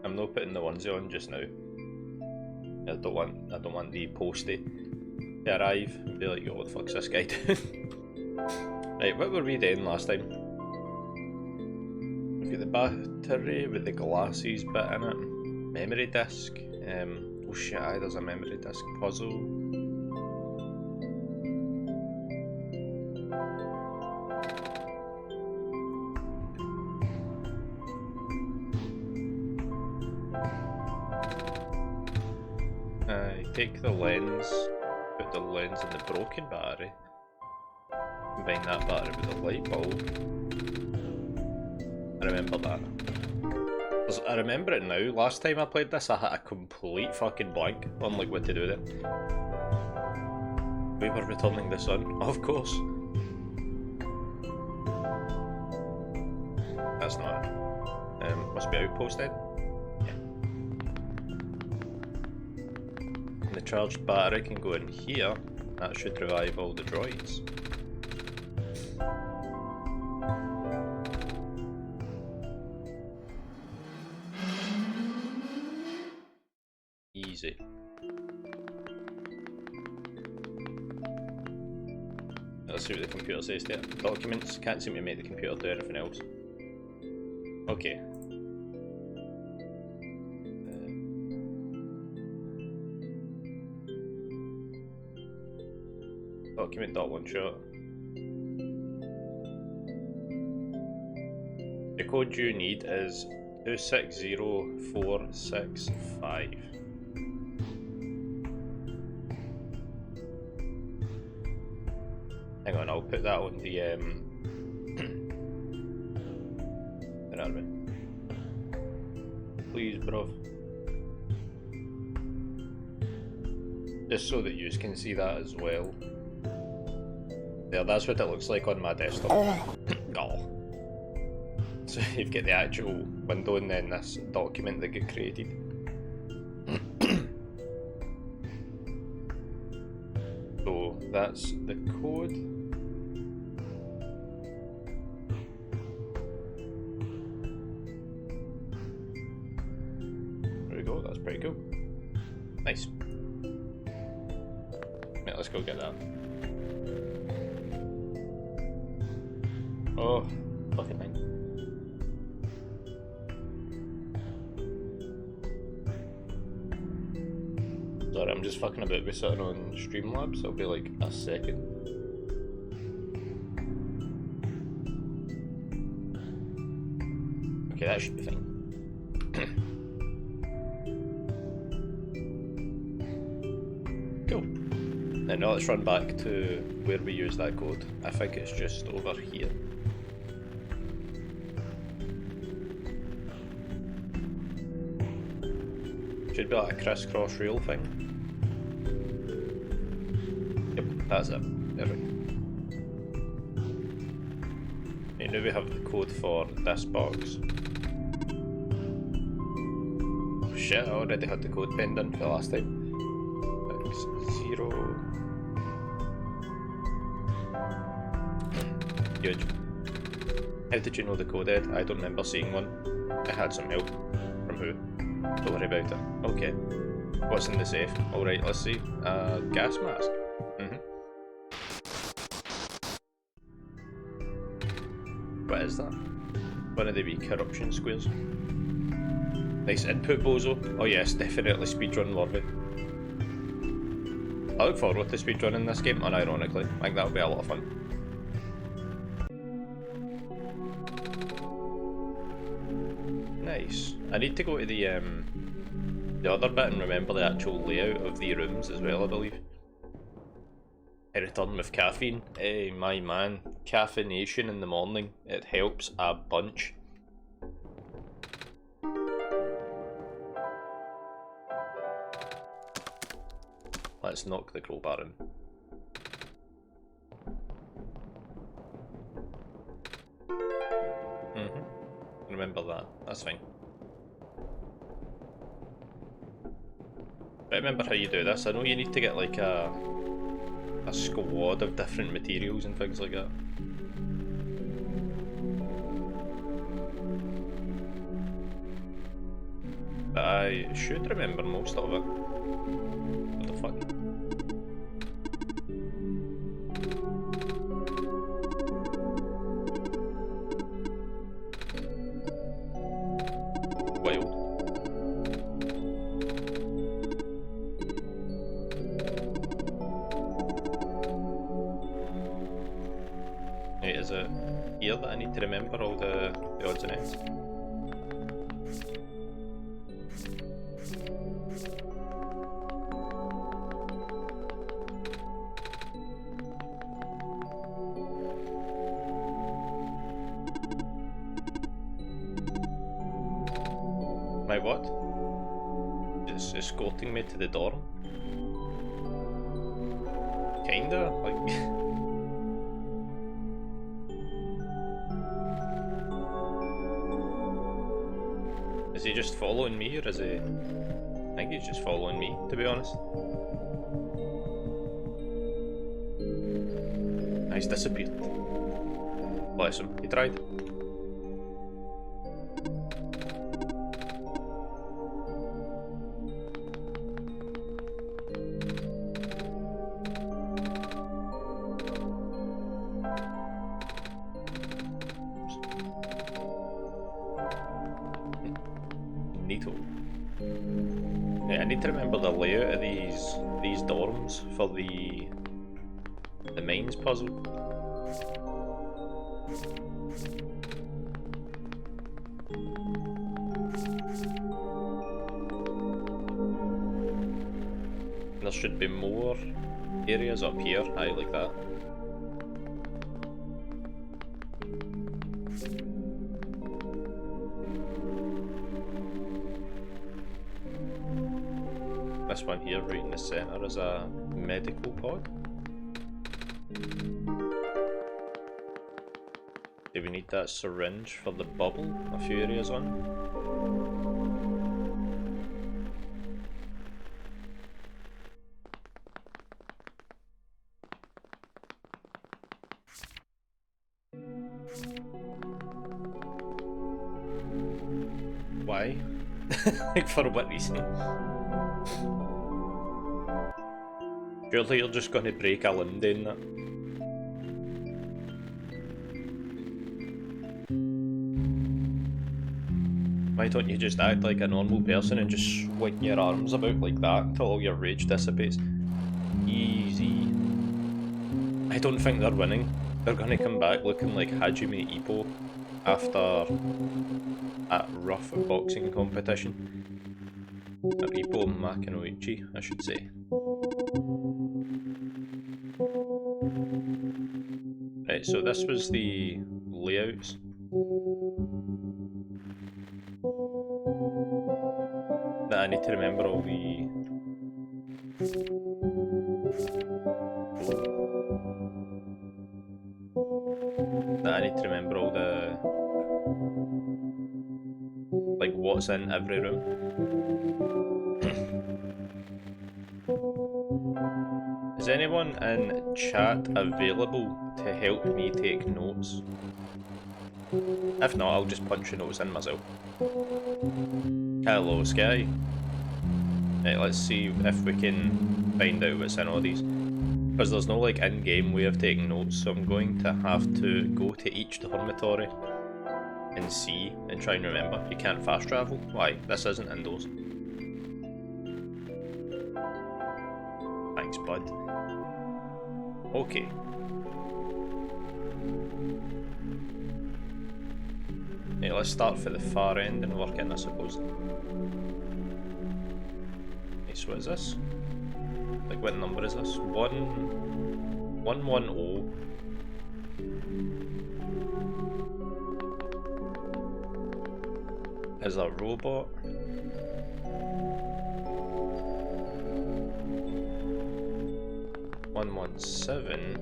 I'm not putting the onesie on just now. I don't want the postie to arrive and be like, yo, what the fuck's this guy doing? Right, what were we doing last time? We've got the battery with the glasses bit in it. Memory disc. Oh shit, aye, there's a memory disc puzzle. Take the lens, put the lens in the broken battery, combine that battery with the light bulb. I remember that. I remember it now. Last time I played this, I had a complete fucking blank on like what to do then. We were returning the sun, of course. That's not it. Must be outpost then. The charged battery can go in here. That should revive all the droids. Easy. Let's see what the computer says there. Documents. Can't seem to make the computer do anything else. Okay. Document.oneshot. The code you need is 260465. Hang on, I'll put that on the where are we? Please, bruv. Just so that you can see that as well. There, that's what it looks like on my desktop. Oh. So you've got the actual window and then this document that get created. So that's the code. There we go, that's pretty cool. Nice. Right, let's go get that. Oh, fucking thing. Sorry, I'm just fucking about with sitting on Streamlabs, so I'll be like a second. Okay, that should be fine. Cool. Now let's run back to where we use that code. I think it's just over here. Should be like a crisscross rail thing. Yep, that's it. There we go. And now we have the code for this box. Oh shit, I already had the code penned in for the last time. 0. Good. How did you know the code, Ed? I don't remember seeing one. I had some help. From who? Don't worry about it. Okay. What's in the safe? Alright, let's see. Gas mask. What is that? One of the wee corruption squares. Nice input, bozo. Oh yes, definitely speedrun worthy. I look forward to speedrunning this game, unironically. I think that'll be a lot of fun. Nice. I need to go to the other bit and remember the actual layout of the rooms as well, I believe. I return with caffeine. Hey, my man. Caffeination in the morning. It helps a bunch. Let's knock the crowbar in. Remember that. That's fine. I remember how you do this. I know you need to get like a squad of different materials and things like that. But I should remember most of it. What the fuck? Wild. Right, is it here that I need to remember all the odds and ends? My what? It's escorting me to the dorm? Kinda, like... Is he just following me, or is he... I think he's just following me, to be honest. He's disappeared. Bless him, he tried. Neato. Yeah, I need to remember the layout of these dorms for the mines puzzle. There should be more areas up here, aye, like that. This one here, right in the centre, is a medical pod. Do we need that syringe for the bubble a few areas on? Why? Like, for what reason? Surely you're just gonna break a limb doing that. Why don't you just act like a normal person and just swing your arms about like that until all your rage dissipates? Easy. I don't think they're winning. They're gonna come back looking like Hajime Ippo after that rough boxing competition. Or Ippo Makinoichi, I should say. Right, so this was the layouts. That I need to remember all the... That I need to remember all the... like what's in every room. Is anyone in chat available to help me take notes? If not, I'll just punch the notes in myself. Hello, Sky. Right, let's see if we can find out what's in all these. Because there's no like in-game way of taking notes, so I'm going to have to go to each dormitory and see and try and remember. You can't fast travel? Why? This isn't indoors. Thanks, bud. Okay. Yeah, let's start for the far end and work in, I suppose. Okay, so what is this? Like, what number is this? 110. Is a robot. One 117.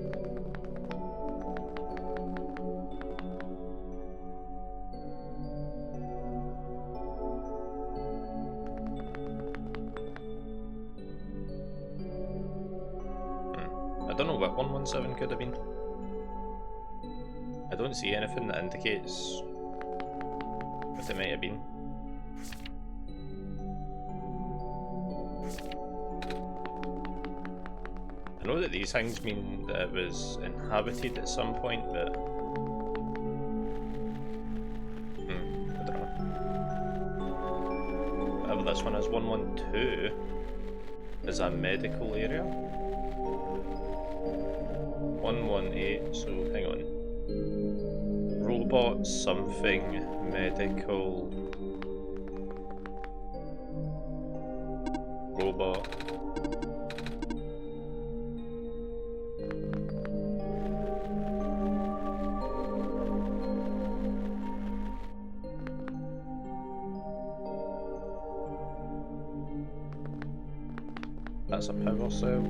I don't know what 117 could have been. I don't see anything that indicates what it might have been. I know that these things mean that it was inhabited at some point, but... I don't know. Whatever this one is, 112 is a medical area. 118, so hang on. Robot something medical. Robot. That's a power cell.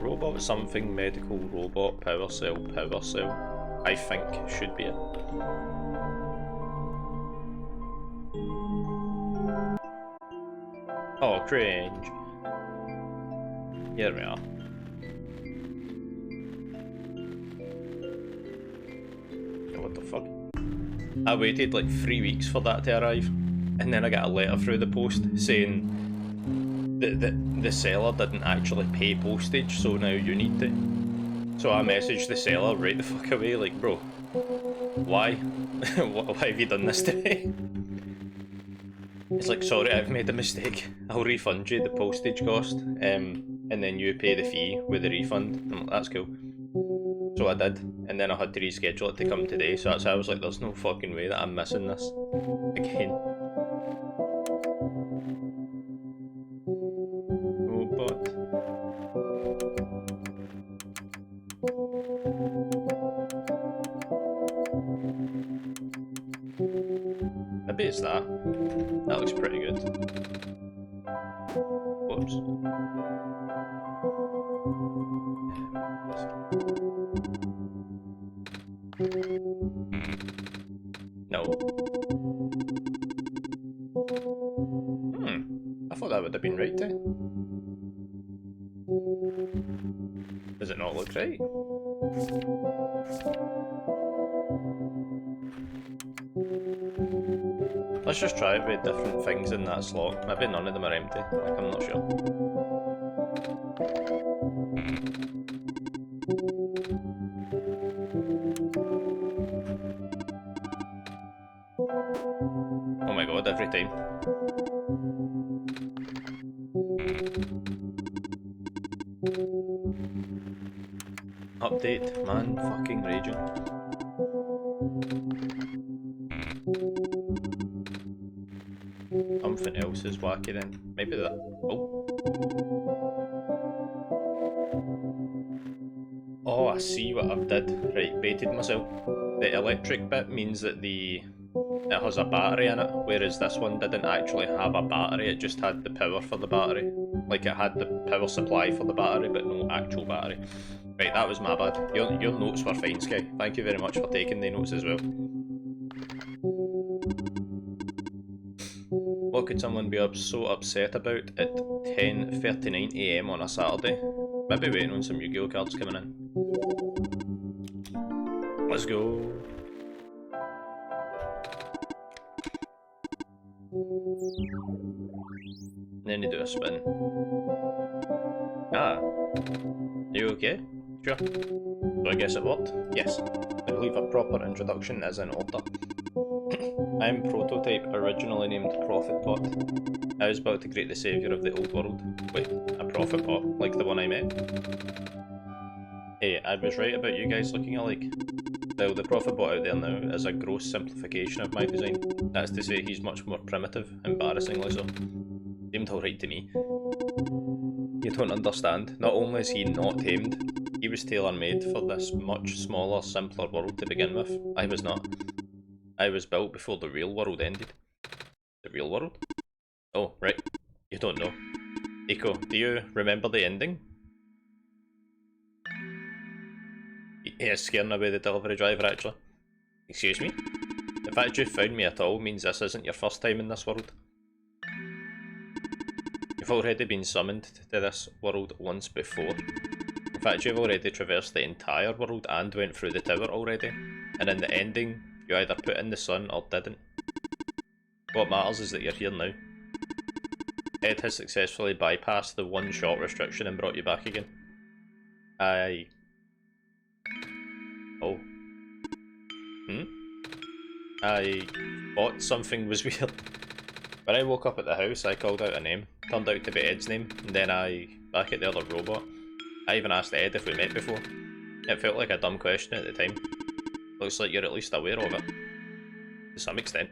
Robot something medical robot power cell. I think should be it. Oh, cringe. Here we are. What the fuck? I waited like 3 weeks for that to arrive, and then I got a letter through the post saying the seller didn't actually pay postage, so now you need to. So I messaged the seller right the fuck away, like, bro, why? Why have you done this to me? It's like, sorry, I've made a mistake. I'll refund you the postage cost, and then you pay the fee with the refund. I'm like, that's cool. So I did, and then I had to reschedule it to come today, so that's how I was like, there's no fucking way that I'm missing this again. Robot. Maybe it's that. That looks pretty good. Whoops. No. I thought that would have been right then. Does it not look right? Let's just try it with different things in that slot. Maybe none of them are empty. Like, I'm not sure. Oh my god, every time. Update, man, fucking raging. Something else is wacky then. Maybe that. Oh, I see what I've did. Right, baited myself. The electric bit means that it has a battery in it, whereas this one didn't actually have a battery, it just had the power for the battery. Like, it had the power supply for the battery, but no actual battery. Right, that was my bad. Your notes were fine, Sky. Thank you very much for taking the notes as well. What could someone be so upset about at 10:39 AM on a Saturday? Maybe waiting on some Yu-Gi-Oh cards coming in. Let's go. Then you do a spin. Ah. You okay? Sure. So I guess it worked? Yes. I believe a proper introduction is in order. I am Prototype, originally named Prophetbot. I was about to create the saviour of the old world. Wait, a Prophetbot, like the one I met? Hey, I was right about you guys looking alike. Though the Prophetbot out there now is a gross simplification of my design. That's to say, he's much more primitive, embarrassingly so. Seemed alright to me. You don't understand. Not only is he not tamed, he was tailor-made for this much smaller, simpler world to begin with. I was not. I was built before the real world ended. The real world? Oh, right. You don't know. Eiko, do you remember the ending? Yeah, scaring away the delivery driver, actually. Excuse me? The fact you found me at all means this isn't your first time in this world. You've already been summoned to this world once before. In fact, you've already traversed the entire world and went through the tower already. And in the ending, you either put in the sun or didn't. What matters is that you're here now. Ed has successfully bypassed the one-shot restriction and brought you back again. I... Oh. I thought something was weird. When I woke up at the house, I called out a name. Turned out to be Ed's name, and then back at the other robot, I even asked Ed if we met before. It felt like a dumb question at the time. Looks like you're at least aware of it. To some extent.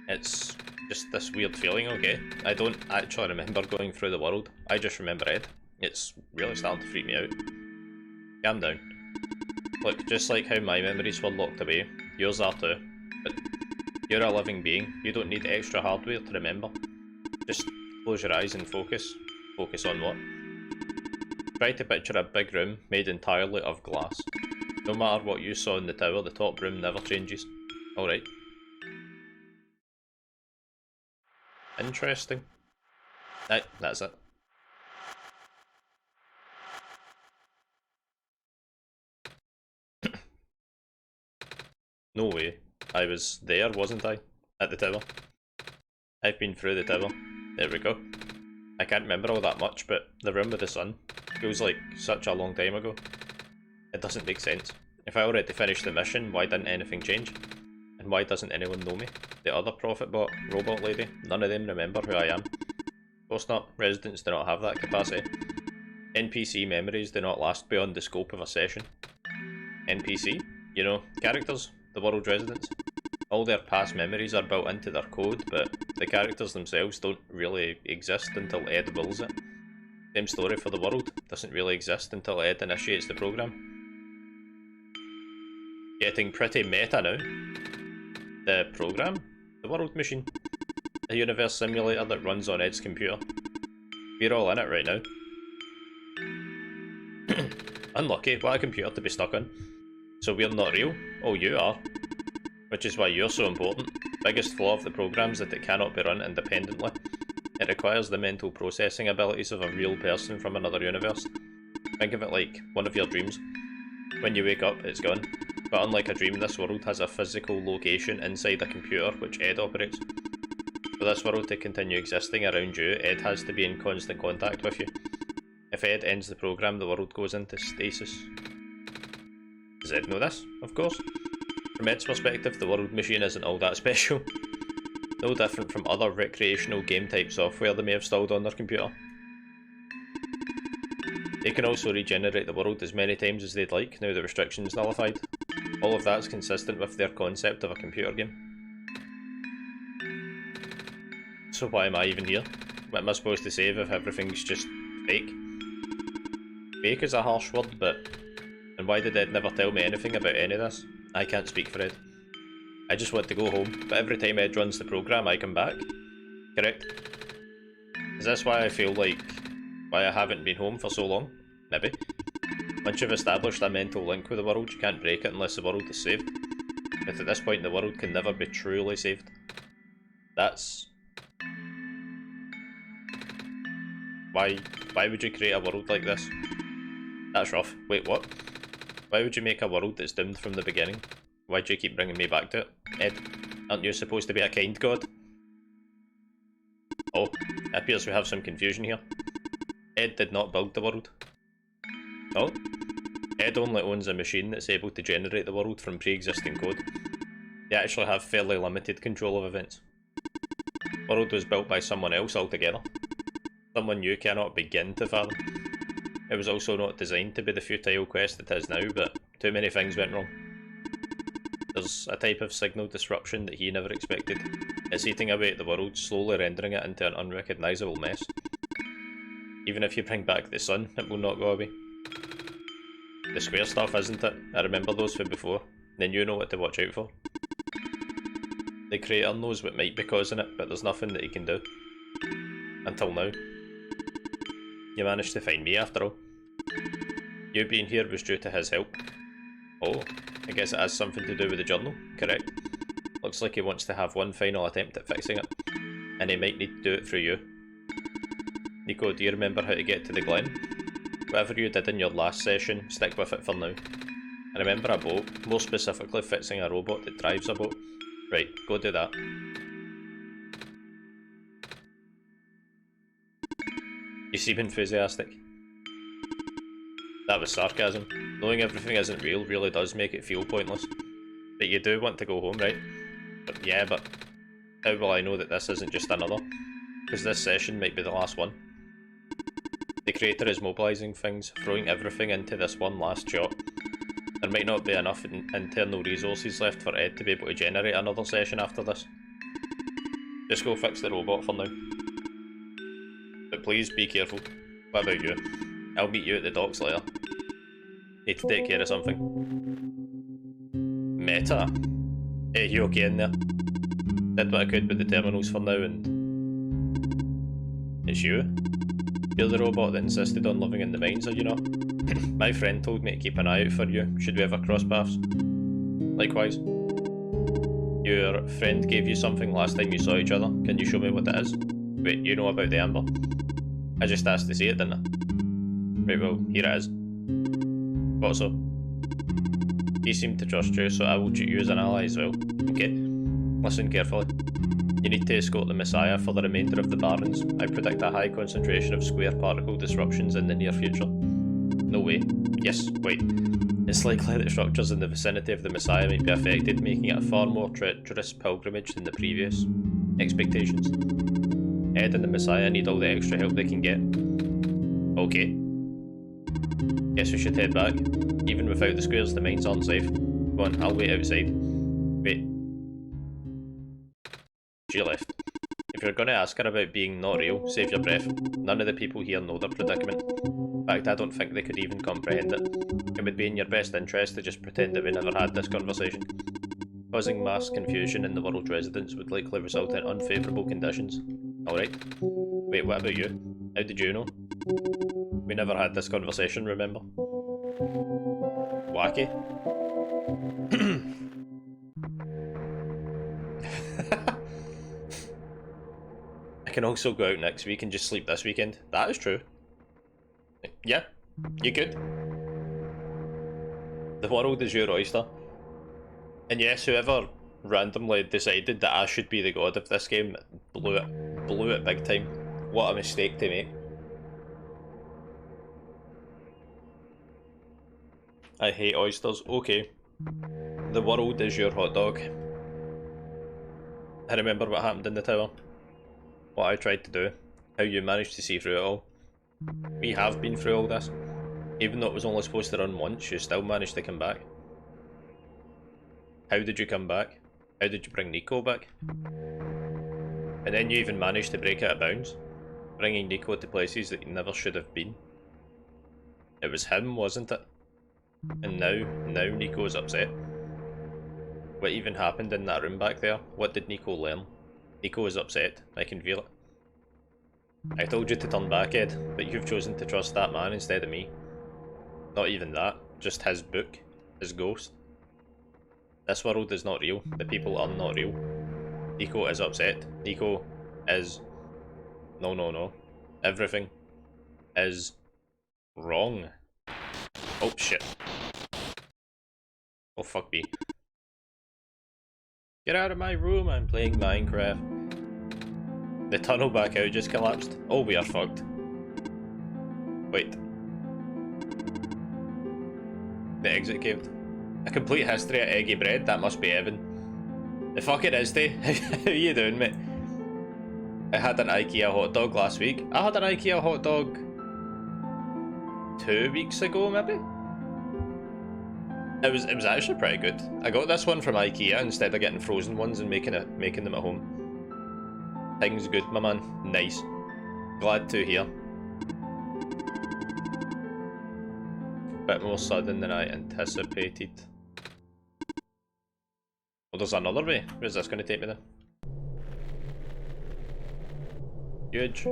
It's just this weird feeling, okay? I don't actually remember going through the world, I just remember Ed. It's really starting to freak me out. Calm down. Look, just like how my memories were locked away, yours are too. But you're a living being, you don't need extra hardware to remember. Just close your eyes and focus. Focus on what? Try to picture a big room made entirely of glass. No matter what you saw in the tower, the top room never changes. Alright. Interesting. Right, that's it. No way. I was there, wasn't I? At the tower. I've been through the tower. There we go. I can't remember all that much, but the room with the sun feels like such a long time ago. It doesn't make sense. If I already finished the mission, why didn't anything change? And why doesn't anyone know me? The other profit bot, robot lady, none of them remember who I am. Of course not, residents do not have that capacity. NPC memories do not last beyond the scope of a session. NPC? You know, characters, the world residents. All their past memories are built into their code, but the characters themselves don't really exist until Ed wills it. Same story for the world, doesn't really exist until Ed initiates the program. Getting pretty meta now. The program? The world machine. A universe simulator that runs on Ed's computer. We're all in it right now. Unlucky, what a computer to be stuck on. So we're not real? Oh, you are. Which is why you're so important. Biggest flaw of the program is that it cannot be run independently. It requires the mental processing abilities of a real person from another universe. Think of it like one of your dreams. When you wake up, it's gone. But unlike a dream, this world has a physical location inside a computer which Ed operates. For this world to continue existing around you, Ed has to be in constant contact with you. If Ed ends the program, the world goes into stasis. Does Ed know this? Of course. From Ed's perspective, the world machine isn't all that special. No different from other recreational game type software they may have installed on their computer. They can also regenerate the world as many times as they'd like, now the restriction's nullified. All of that's consistent with their concept of a computer game. So why am I even here? What am I supposed to save if everything's just fake? Fake is a harsh word, but... And why did Ed never tell me anything about any of this? I can't speak for Ed. I just want to go home, but every time Ed runs the program, I come back. Correct? Is this why I feel like... why I haven't been home for so long? Maybe. Once you've established a mental link with the world, you can't break it unless the world is saved. But at this point, the world can never be truly saved. That's... Why would you create a world like this? That's rough. Wait, what? Why would you make a world that's doomed from the beginning? Why do you keep bringing me back to it? Ed, aren't you supposed to be a kind god? Oh, it appears we have some confusion here. Ed did not build the world. Oh? Ed only owns a machine that's able to generate the world from pre-existing code. They actually have fairly limited control of events. The world was built by someone else altogether. Someone you cannot begin to fathom. It was also not designed to be the futile quest it is now, but too many things went wrong. There's a type of signal disruption that he never expected. It's eating away at the world, slowly rendering it into an unrecognisable mess. Even if you bring back the sun, it will not go away. The square stuff, isn't it? I remember those from before. Then you know what to watch out for. The creator knows what might be causing it, but there's nothing that he can do. Until now. You managed to find me after all. You being here was due to his help. Oh, I guess it has something to do with the journal, correct? Looks like he wants to have one final attempt at fixing it. And he might need to do it through you. Nico, do you remember how to get to the Glen? Whatever you did in your last session, stick with it for now. I remember a boat, more specifically fixing a robot that drives a boat. Right, go do that. You seem enthusiastic. That was sarcasm. Knowing everything isn't real really does make it feel pointless. But you do want to go home, right? But yeah, but how will I know that this isn't just another? Because this session might be the last one. The creator is mobilising things, throwing everything into this one last shot. There might not be enough internal resources left for Ed to be able to generate another session after this. Just go fix the robot for now. But please be careful. What about you? I'll meet you at the docks later. Need to take care of something. Meta? Hey, you okay in there? Did what I could with the terminals for now and... It's you? You're the robot that insisted on living in the mines, are you not? My friend told me to keep an eye out for you, should we ever cross paths. Likewise. Your friend gave you something last time you saw each other. Can you show me what it is? Wait, you know about the amber? I just asked to see it, didn't I? Right, well, here it is. What so? He seemed to trust you, so I will treat you as an ally as well. Okay? Listen carefully. You need to escort the Messiah for the remainder of the Barrens. I predict a high concentration of square particle disruptions in the near future. No way. Yes, wait. It's likely that structures in the vicinity of the Messiah might be affected, making it a far more treacherous pilgrimage than the previous expectations. Ed and the Messiah need all the extra help they can get. Okay. Guess we should head back. Even without the squares, the mines aren't safe. Come on, I'll wait outside. Wait. She left. If you're going to ask her about being not real, save your breath. None of the people here know their predicament. In fact, I don't think they could even comprehend it. It would be in your best interest to just pretend that we never had this conversation. Causing mass confusion in the world's residents would likely result in unfavourable conditions. Alright. Wait, what about you? How did you know? We never had this conversation, remember? Wacky? I can also go out next week and just sleep this weekend. That is true. Yeah, you good? The world is your oyster. And yes, whoever randomly decided that I should be the god of this game blew it big time. What a mistake to make. I hate oysters. Okay. The world is your hot dog. I remember what happened in the tower. What I tried to do. How you managed to see through it all. We have been through all this. Even though it was only supposed to run once, you still managed to come back. How did you come back? How did you bring Nico back? And then you even managed to break out of bounds, bringing Nico to places that he never should have been. It was him, wasn't it? And now Nico's upset. What even happened in that room back there? What did Nico learn? Nico is upset. I can feel it. I told you to turn back, Ed, but you've chosen to trust that man instead of me. Not even that, just his book, his ghost. This world is not real, the people are not real. Nico is upset. Nico is... No. Everything is wrong. Oh shit. Oh fuck me. Get out of my room, I'm playing Minecraft. The tunnel back out just collapsed. Oh, we are fucked. Wait. The exit caved. A complete history of eggy bread? That must be Evan. The fuck it is, Tay. How you doing, mate? I had an IKEA hot dog last week. I had an IKEA hot dog 2 weeks ago, maybe? It was actually pretty good. I got this one from IKEA instead of getting frozen ones and making them at home. Things good, my man. Nice. Glad to hear. Bit more sudden than I anticipated. Well, there's another way. Where's this going to take me then? Huge.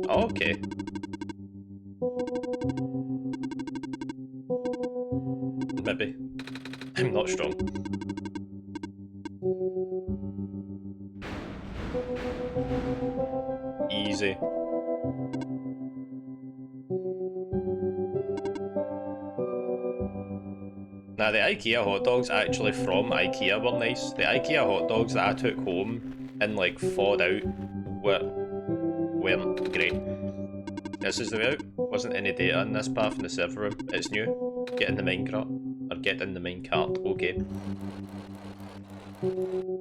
Oh, okay. Maybe. I'm not strong. Easy. Nah, the IKEA hot dogs actually from IKEA were nice. The IKEA hot dogs that I took home and like thawed out weren't great. This is the way out. Wasn't any data in this path in the server room. It's new. Get in the minecart. Or get in the minecart, okay.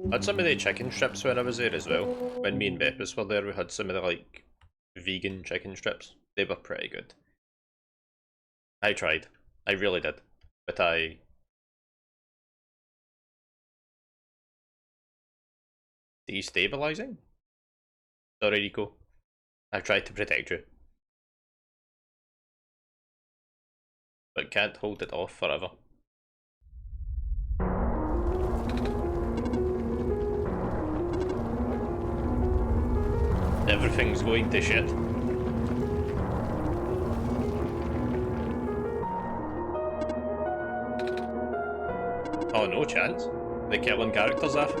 I had some of the chicken strips when I was there as well. When me and Beppis were there, we had some of the like vegan chicken strips. They were pretty good. I tried. I really did. But destabilizing? Sorry, Rico. I've tried to protect you. But can't hold it off forever. Everything's going to shit. Oh, no chance. The killing characters off.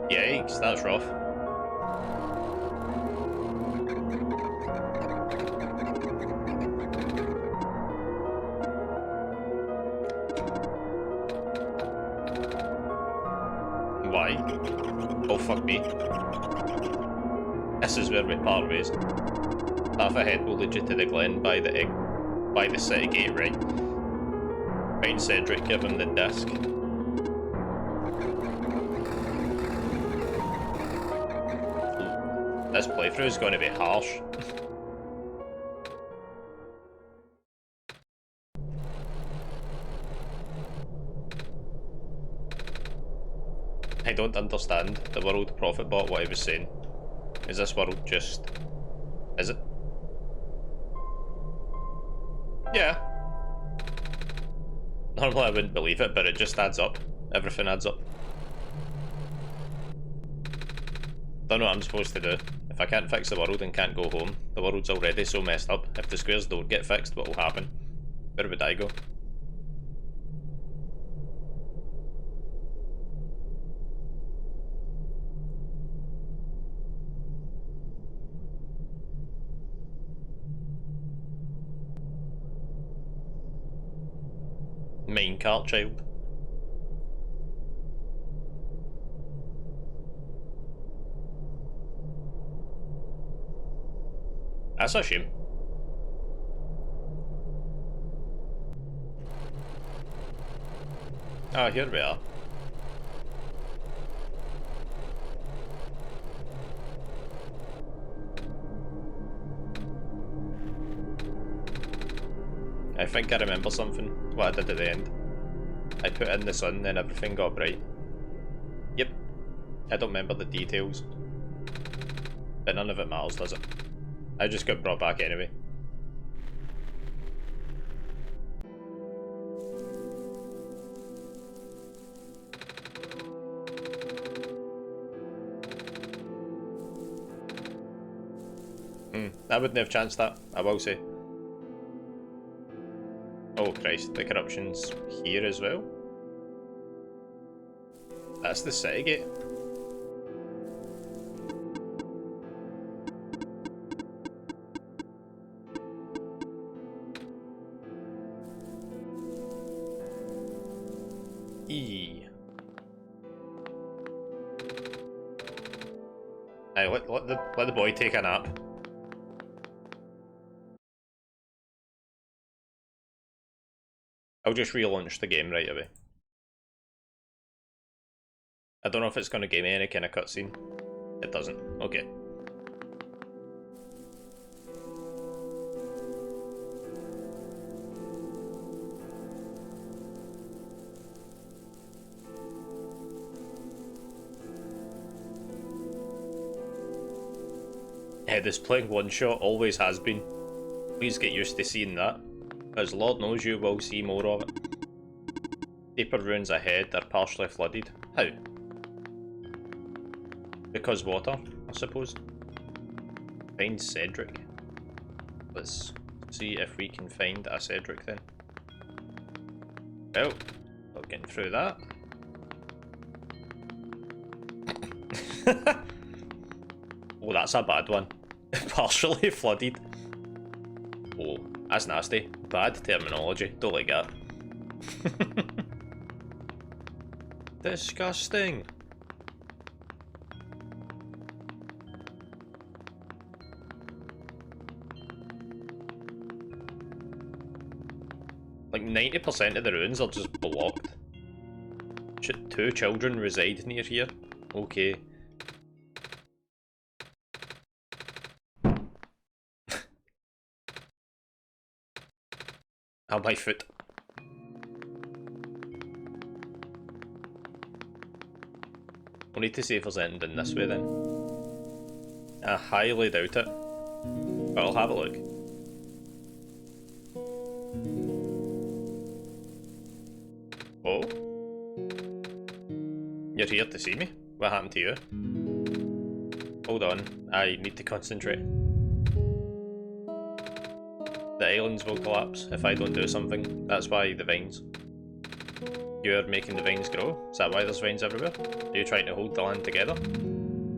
Yikes, that's rough. Why? Oh fuck me. This is where we part ways. Half ahead will lead you to the glen by the city gate, right? Find Cedric, give him the disc. This playthrough is going to be harsh. I don't understand the world prophet bot what he was saying. Is this world just... is it? Yeah. Normally I wouldn't believe it, but it just adds up. Everything adds up. Don't know what I'm supposed to do. If I can't fix the world and can't go home, the world's already so messed up. If the squares don't get fixed, what will happen? Where would I go? Minecart child. That's a shame. Ah, here we are. I think I remember something, what I did at the end. I put in the sun, then everything got bright. Yep. I don't remember the details. But none of it matters, does it? I just got brought back anyway. I wouldn't have chanced that, I will say. Oh Christ, the corruption's here as well? That's the city gate. Hey, let the boy take a nap. I'll just relaunch the game right away. I don't know if it's going to give me any kind of cutscene. It doesn't. Okay. Yeah, this playing Oneshot always has been. Please get used to seeing that, as Lord knows you will see more of it. Deeper ruins ahead are partially flooded. How? Because water, I suppose. Find Cedric. Let's see if we can find a Cedric then. Well, not getting through that. Oh, that's a bad one. Partially flooded. Oh, that's nasty. Bad terminology. Don't like that. Disgusting. Like 90% of the ruins are just blocked. Should 2 children reside near here? Okay. Ow, my foot. We'll need to see if there's anything this way then. I highly doubt it. But I'll have a look. Oh? You're here to see me? What happened to you? Hold on, I need to concentrate. The islands will collapse if I don't do something. That's why the vines. You're making the vines grow? Is that why there's vines everywhere? Are you trying to hold the land together?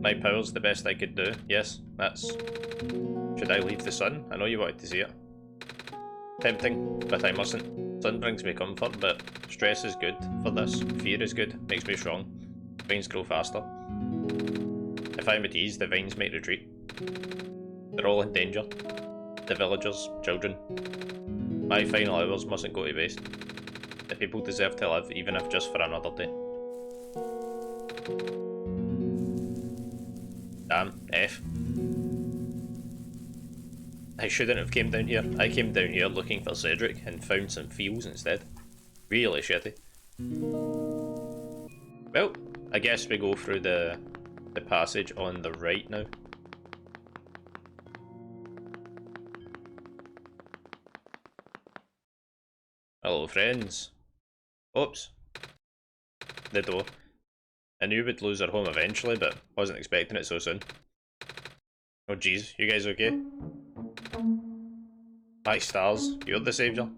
My power's the best I could do. Yes, that's... Should I leave the sun? I know you wanted to see it. Tempting, but I mustn't. Sun brings me comfort, but stress is good for this. Fear is good, makes me strong. Vines grow faster. If I'm at ease, the vines make retreat. They're all in danger. The villagers, children. My final hours mustn't go to waste. The people deserve to live, even if just for another day. Damn, F. I shouldn't have came down here. I came down here looking for Cedric and found some fields instead. Really shitty. Well, I guess we go through the passage on the right now. Hello friends. Oops. The door. I knew we'd lose our home eventually, but wasn't expecting it so soon. Oh jeez, you guys okay? My stars, you're the saviour.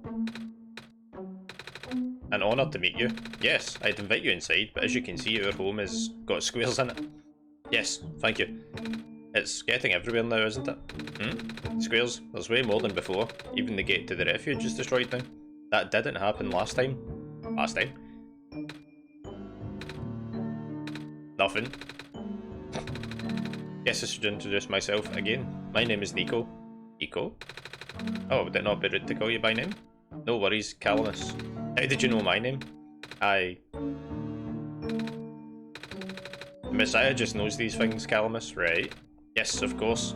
An honour to meet you. Yes, I'd invite you inside, but as you can see, our home has got squares in it. Yes, thank you. It's getting everywhere now, isn't it? Squares, there's way more than before. Even the gate to the refuge is destroyed now. That didn't happen last time. Last time? Nothing. Guess I should introduce myself again. My name is Nico. Nico? Oh, would it not be rude to call you by name? No worries, Calamus. How did you know my name? Messiah just knows these things, Calamus, right? Yes, of course.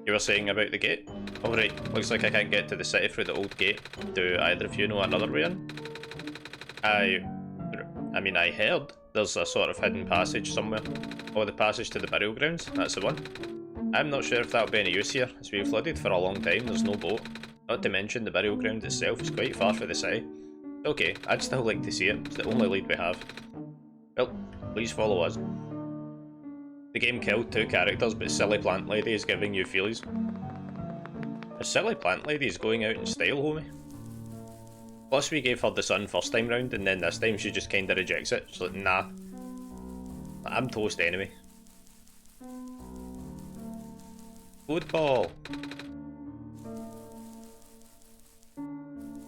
You were saying about the gate? Alright, looks like I can't get to the city through the old gate. Do either of you know another way in? I mean, I heard there's a sort of hidden passage somewhere. Oh, the passage to the burial grounds? That's the one. I'm not sure if that'll be any use here. It's been flooded for a long time, there's no boat. Not to mention the burial ground itself is quite far from the city. Okay, I'd still like to see it. It's the only lead we have. Well, please follow us. The game killed 2 characters, but Silly Plant Lady is giving you feelies. A Silly Plant Lady is going out in style, homie. Plus we gave her the sun first time round, and then this time she just kinda rejects it. She's like, nah. I'm toast anyway. Football!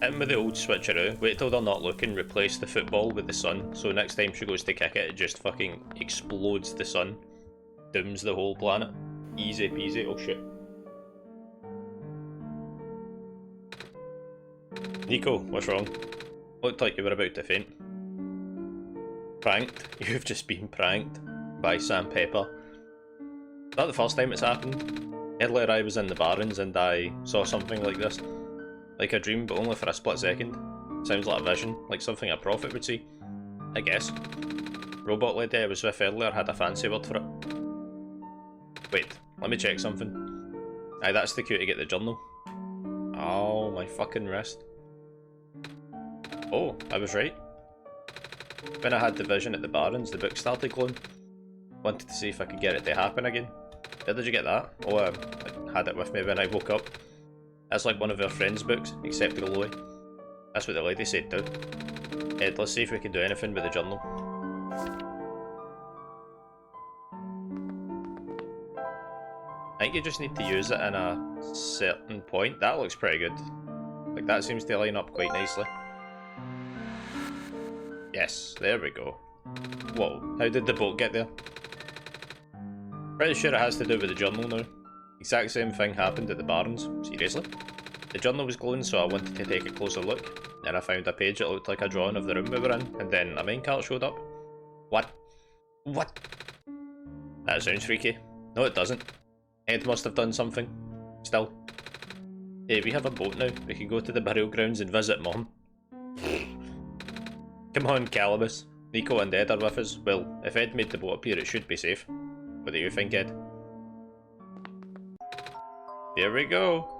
Hit him with the old switcheroo. Wait till they're not looking, replace the football with the sun, so next time she goes to kick it, it just fucking explodes the sun. Dooms the whole planet. Easy peasy. Oh shit. Nico, what's wrong? Looked like you were about to faint. Pranked? You've just been pranked by Sam Pepper. Not the first time it's happened. Earlier I was in the Barrens and I saw something like this. Like a dream, but only for a split second. Sounds like a vision, like something a prophet would see. I guess. Robot lady I was with earlier had a fancy word for it. Wait, let me check something. Aye, that's the cue to get the journal. Oh, my fucking wrist. Oh, I was right. When I had the vision at the Barrens, the book started glowing. Wanted to see if I could get it to happen again. Where did you get that? Oh, had it with me when I woke up. That's like one of our friends' books, except Glowy. That's what the lady said too. Ed, let's see if we can do anything with the journal. I think you just need to use it in a certain point. That looks pretty good. Like, that seems to line up quite nicely. Yes, there we go. Whoa, how did the boat get there? Pretty sure it has to do with the journal now. Exact same thing happened at the Barrens. Seriously? The journal was glowing, so I wanted to take a closer look. And I found a page that looked like a drawing of the room we were in, and then a minecart showed up. What? What? That sounds freaky. No, it doesn't. Ed must have done something. Still. Hey, we have a boat now. We can go to the burial grounds and visit Mom. Come on, Calamus. Nico and Ed are with us. Well, if Ed made the boat up here, it should be safe. What do you think, Ed? Here we go.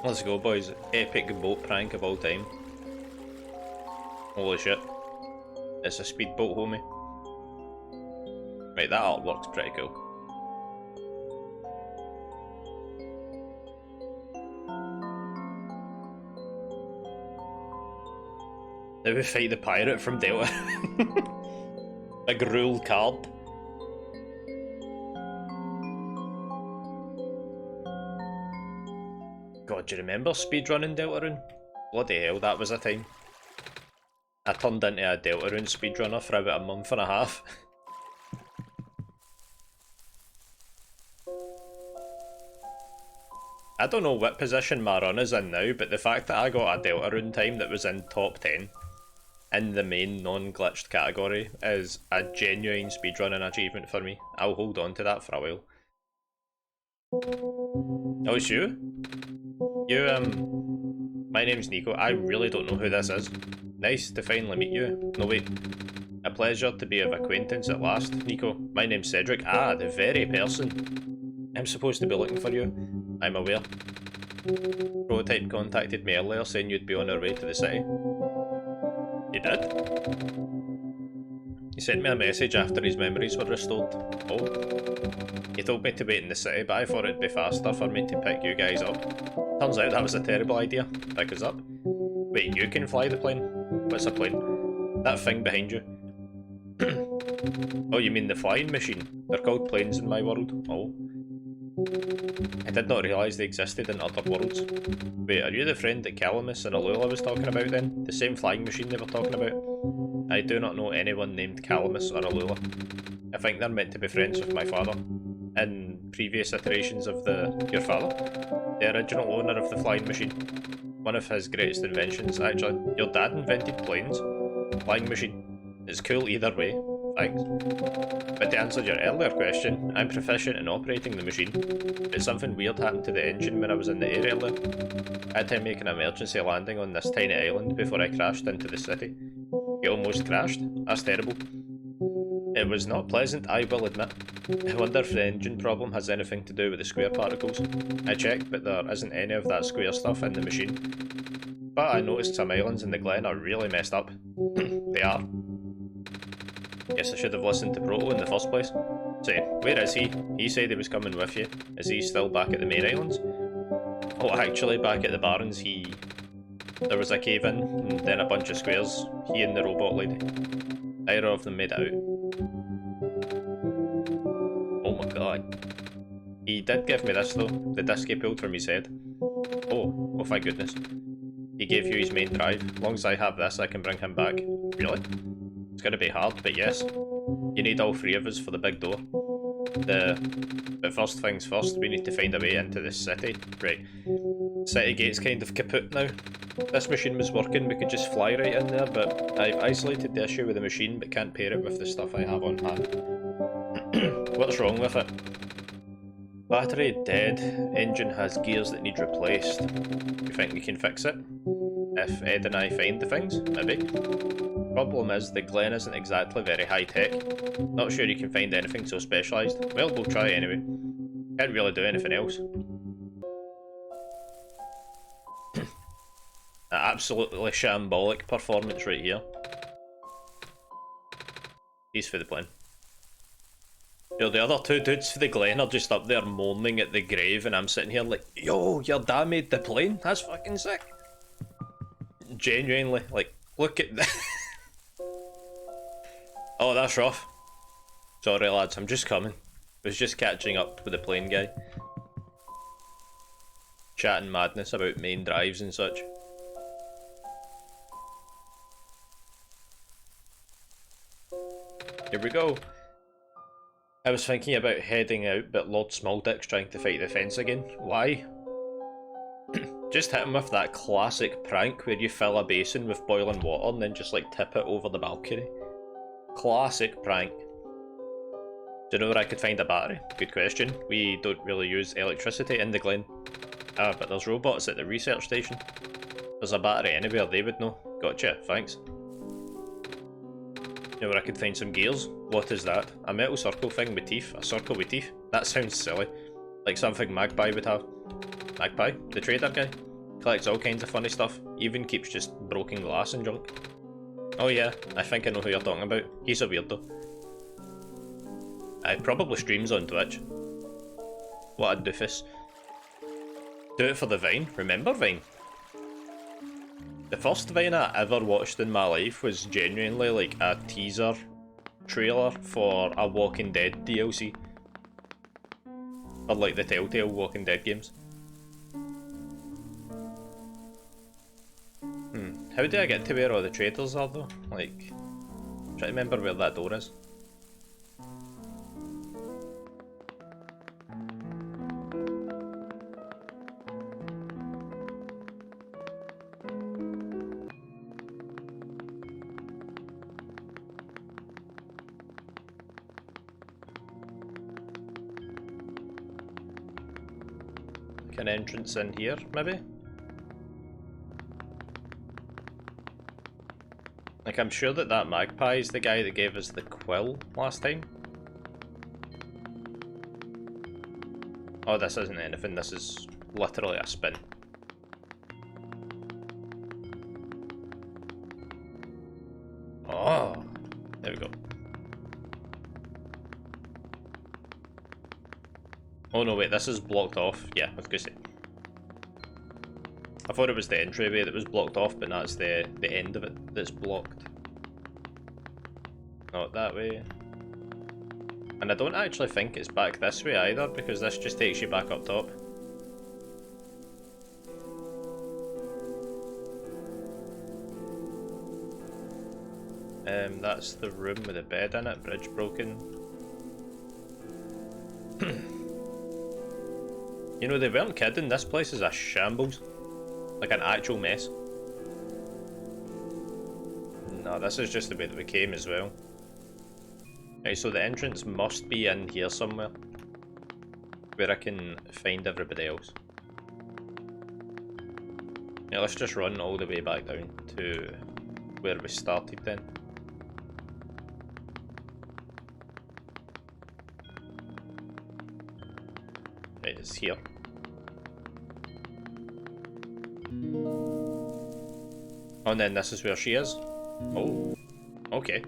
Let's go, boys. Epic boat prank of all time. Holy shit. It's a speedboat, homie. Right, that artwork's pretty cool. Now we fight the pirate from Delta. Big rule card. God, do you remember speedrunning Deltarune? Bloody hell, that was a time. I turned into a Deltarune speedrunner for about a month and a half. I don't know what position my run is in now, but the fact that I got a Deltarune time that was in top 10 in the main non-glitched category is a genuine speedrunning achievement for me. I'll hold on to that for a while. Oh, it's you? My name's Nico. I really don't know who this is. Nice to finally meet you. No, wait. A pleasure to be of acquaintance at last. Nico, my name's Cedric. Ah, the very person. I'm supposed to be looking for you. I'm aware. Prototype contacted me earlier saying you'd be on our way to the city. He did? He sent me a message after his memories were restored. Oh. He told me to wait in the city, but I thought it'd be faster for me to pick you guys up. Turns out that was a terrible idea. Pick us up. Wait, you can fly the plane? What's a plane? That thing behind you. Oh, you mean the flying machine? They're called planes in my world. Oh. I did not realise they existed in other worlds. Wait, are you the friend that Calamus and Alula was talking about then? The same flying machine they were talking about? I do not know anyone named Calamus or Alula. I think they're meant to be friends with my father. In previous iterations of your father? The original owner of the flying machine. One of his greatest inventions, actually. Your dad invented planes? Flying machine. It's cool either way. Thanks. But to answer your earlier question, I'm proficient in operating the machine, but something weird happened to the engine when I was in the air earlier. I had to make an emergency landing on this tiny island before I crashed into the city. It almost crashed? That's terrible. It was not pleasant, I will admit. I wonder if the engine problem has anything to do with the square particles. I checked, but there isn't any of that square stuff in the machine. But I noticed some islands in the glen are really messed up. They are. Guess I should have listened to Proto in the first place. Say, where is he? He said he was coming with you. Is he still back at the main islands? Oh, actually, back at the Barrens, there was a cave-in, and then a bunch of squares. He and the robot lady. Neither of them made it out. Oh my god. He did give me this though, the disc he pulled from his head. Oh thank goodness. He gave you his main drive. As long as I have this, I can bring him back. Really? It's gonna be hard, but yes. You need all three of us for the big door. But first things first, we need to find a way into this city. Right. City gate's kind of kaput now. This machine was working, we could just fly right in there, but I've isolated the issue with the machine but can't pair it with the stuff I have on hand. What's wrong with it? Battery dead, engine has gears that need replaced. You think we can fix it? If Ed and I find the things? Maybe. Problem is, the Glen isn't exactly very high tech. Not sure you can find anything so specialised. Well, we'll try anyway. Can't really do anything else. An absolutely shambolic performance right here. He's for the plane. You know, the other two dudes for the Glen are just up there moaning at the grave, and I'm sitting here like, yo, your dad made the plane? That's fucking sick. Genuinely, like, look at that. Oh, that's rough. Sorry lads, I'm just coming. Was just catching up with the plane guy. Chatting madness about main drives and such. Here we go. I was thinking about heading out, but Lord Smalldick's trying to fight the fence again. Why? Just hit him with that classic prank where you fill a basin with boiling water and then just like tip it over the balcony. Classic prank. Do you know where I could find a battery? Good question. We don't really use electricity in the Glen. Ah, but there's robots at the research station. There's a battery anywhere, they would know. Gotcha, thanks. You know where I could find some gears? What is that? A metal circle thing with teeth? A circle with teeth? That sounds silly. Like something Magpie would have. Magpie? The trader guy? Collects all kinds of funny stuff. Even keeps just broken glass and junk. Oh yeah, I think I know who you're talking about. He's a weirdo. I probably streams on Twitch. What a doofus. Do it for the Vine. Remember Vine? The first Vine I ever watched in my life was genuinely like a teaser trailer for a Walking Dead DLC. Or like the Telltale Walking Dead games. How do I get to where all the traders are though? Like, try to remember where that door is. Like an entrance in here, maybe? Like, I'm sure that that Magpie is the guy that gave us the quill last time. Oh, this isn't anything, this is literally a spin. Oh, there we go. Oh no, wait, this is blocked off. Yeah, I was gonna say. I thought it was the entryway that was blocked off, but that's the end of it that's blocked. Not that way. And I don't actually think it's back this way either, because this just takes you back up top. That's the room with the bed in it, bridge broken. You know, they weren't kidding, this place is a shambles. Like an actual mess. No, this is just the way that we came as well. Right, so the entrance must be in here somewhere. Where I can find everybody else. Yeah, let's just run all the way back down to where we started then. Right, it's here. Oh, and then this is where she is. Oh, okay.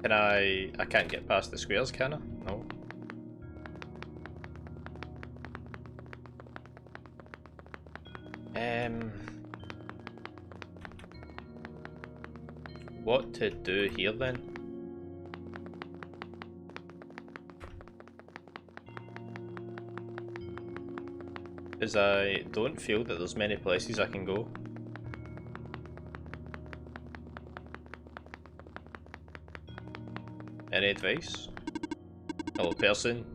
Can I can't get past the squares, can I? No. What to do here then? Because I don't feel that there's many places I can go. Any advice? Hello person.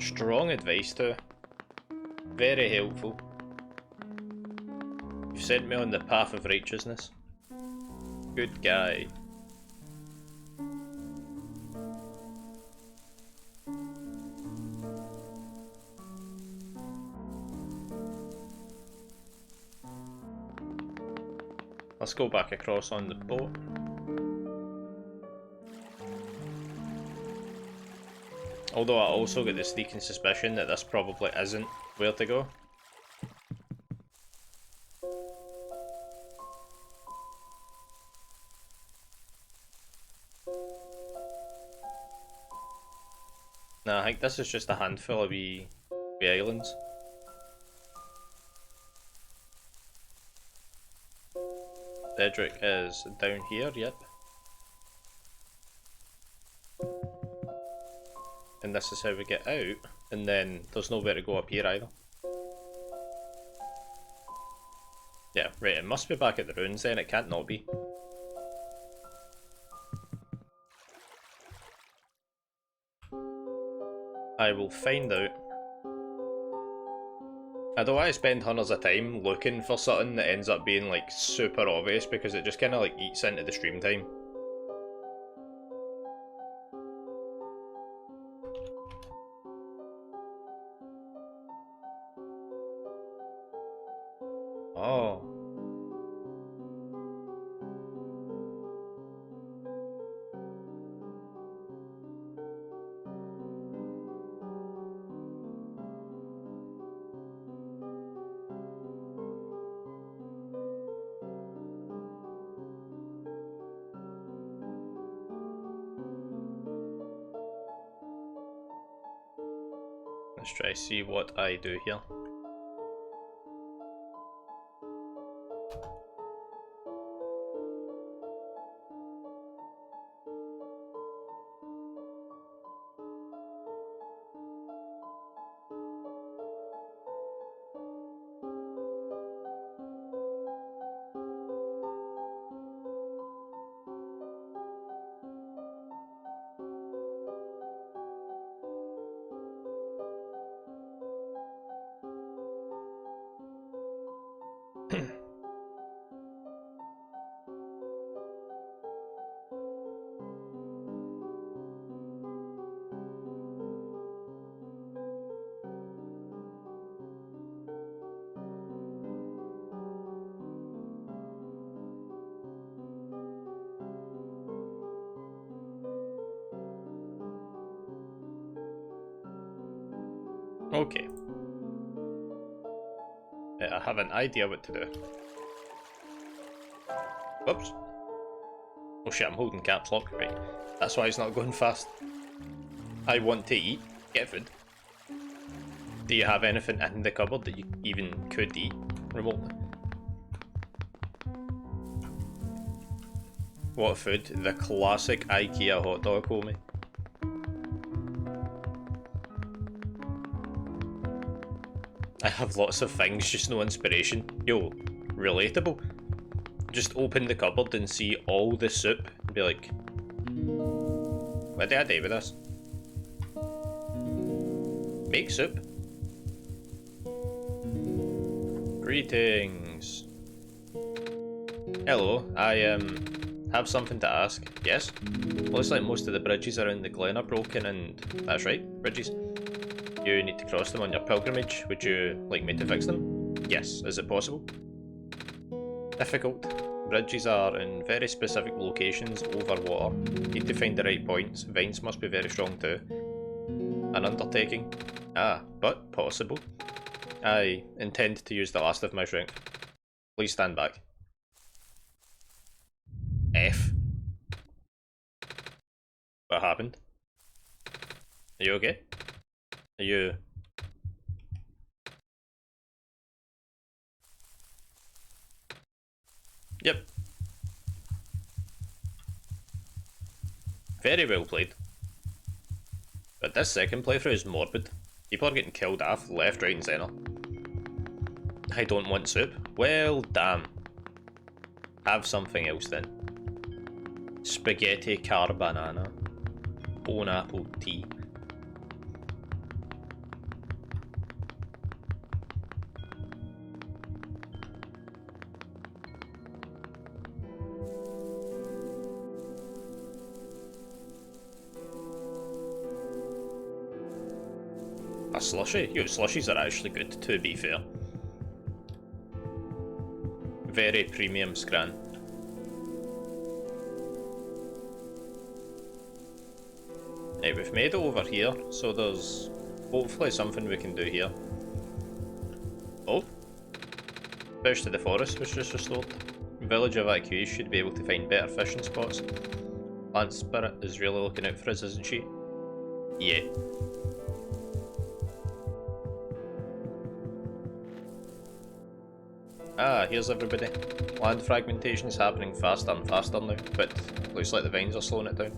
Strong advice too. Very helpful. You've sent me on the path of righteousness. Good guy. Let's go back across on the boat. Although I also get the sneaking suspicion that this probably isn't where to go. Nah, I think this is just a handful of wee islands. Cedric is down here, yep. And this is how we get out, and then there's nowhere to go up here either. Yeah, right, it must be back at the ruins then, it can't not be. I will find out. I don't want to spend hundreds of time looking for something that ends up being like super obvious because it just kind of like eats into the stream time. Oh. Let's try to see what I do here. Okay. I have an idea what to do. Whoops. Oh shit, I'm holding caps lock, right. That's why it's not going fast. I want to eat. Get food. Do you have anything in the cupboard that you even could eat remotely? What food? The classic IKEA hot dog, homie. I have lots of things, just no inspiration. Yo, relatable. Just open the cupboard and see all the soup and be like, what do I do with this? Make soup. Greetings. Hello, I have something to ask. Yes? Looks like most of the bridges around the glen are broken and... That's right, bridges. You need to cross them on your pilgrimage. Would you like me to fix them? Yes. Is it possible? Difficult. Bridges are in very specific locations over water. Need to find the right points. Vines must be very strong too. An undertaking. Ah, but possible. I intend to use the last of my strength. Please stand back. F. What happened? Are you okay? Are you... Yep. Very well played. But this second playthrough is morbid. People are getting killed off left, right and centre. I don't want soup. Well, damn. Have something else then. Spaghetti carbonara. Bone apple tea. A slushy? Yo, slushies are actually good, to be fair. Very premium scran. Right, we've made it over here, so there's hopefully something we can do here. Oh. Fish to the forest was just restored. Village evacuees should be able to find better fishing spots. Plant Spirit is really looking out for us, isn't she? Yeah. Ah, here's everybody. Land fragmentation is happening faster and faster now, but looks like the vines are slowing it down.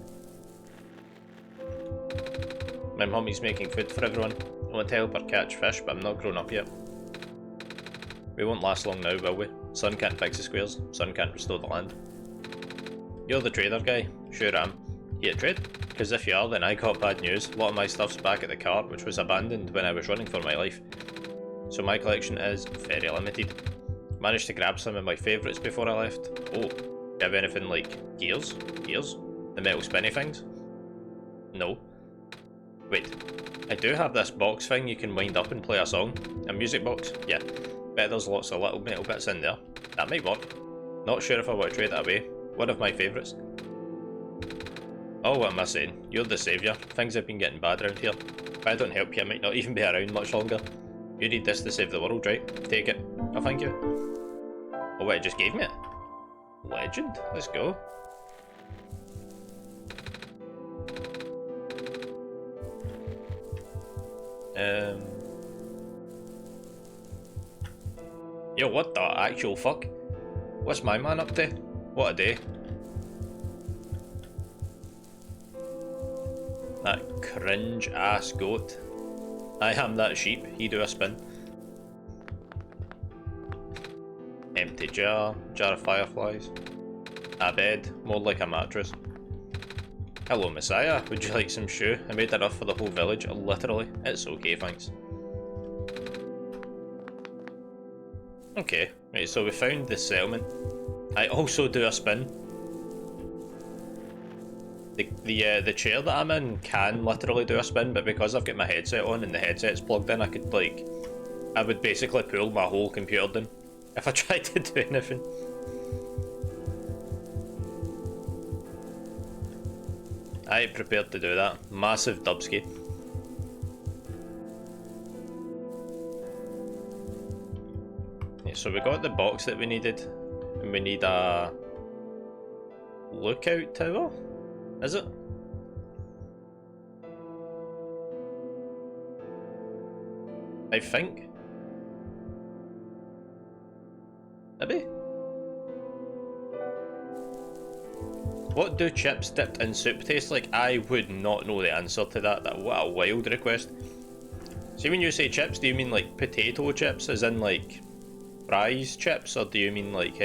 My mummy's making food for everyone. I want to help her catch fish, but I'm not grown up yet. We won't last long now, will we? Sun can't fix the squares, sun can't restore the land. You're the trader guy? Sure am. Here, trade? Because if you are, then I got bad news. A lot of my stuff's back at the cart, which was abandoned when I was running for my life. So my collection is very limited. Managed to grab some of my favourites before I left. Oh, do you have anything like gears? Gears? The metal spinny things? No. Wait, I do have this box thing you can wind up and play a song. A music box? Yeah. Bet there's lots of little metal bits in there. That might work. Not sure if I want to trade it away. One of my favourites. Oh, what am I saying? You're the saviour. Things have been getting bad around here. If I don't help you, I might not even be around much longer. You need this to save the world, right? Take it. Oh, thank you. Oh wait, it just gave me it? Legend? Let's go. Yo, what the actual fuck? What's my man up to? What a day. That cringe ass goat. I am that sheep, he do a spin. Empty jar, jar of fireflies. A bed, more like a mattress. Hello Messiah, would you like some shoe? I made enough for the whole village, literally. It's okay, thanks. Okay, right, so we found the settlement. I also do a spin. The chair that I'm in can literally do a spin, but because I've got my headset on and the headset's plugged in, I could I would basically pull my whole computer down if I tried to do anything. I ain't prepared to do that. Massive dubski. Yeah, so we got the box that we needed, and we need a lookout tower? Is it? I think. Maybe? What do chips dipped in soup taste like? I would not know the answer to that. What a wild request. See, when you say chips, do you mean like potato chips, as in like fries chips, or do you mean like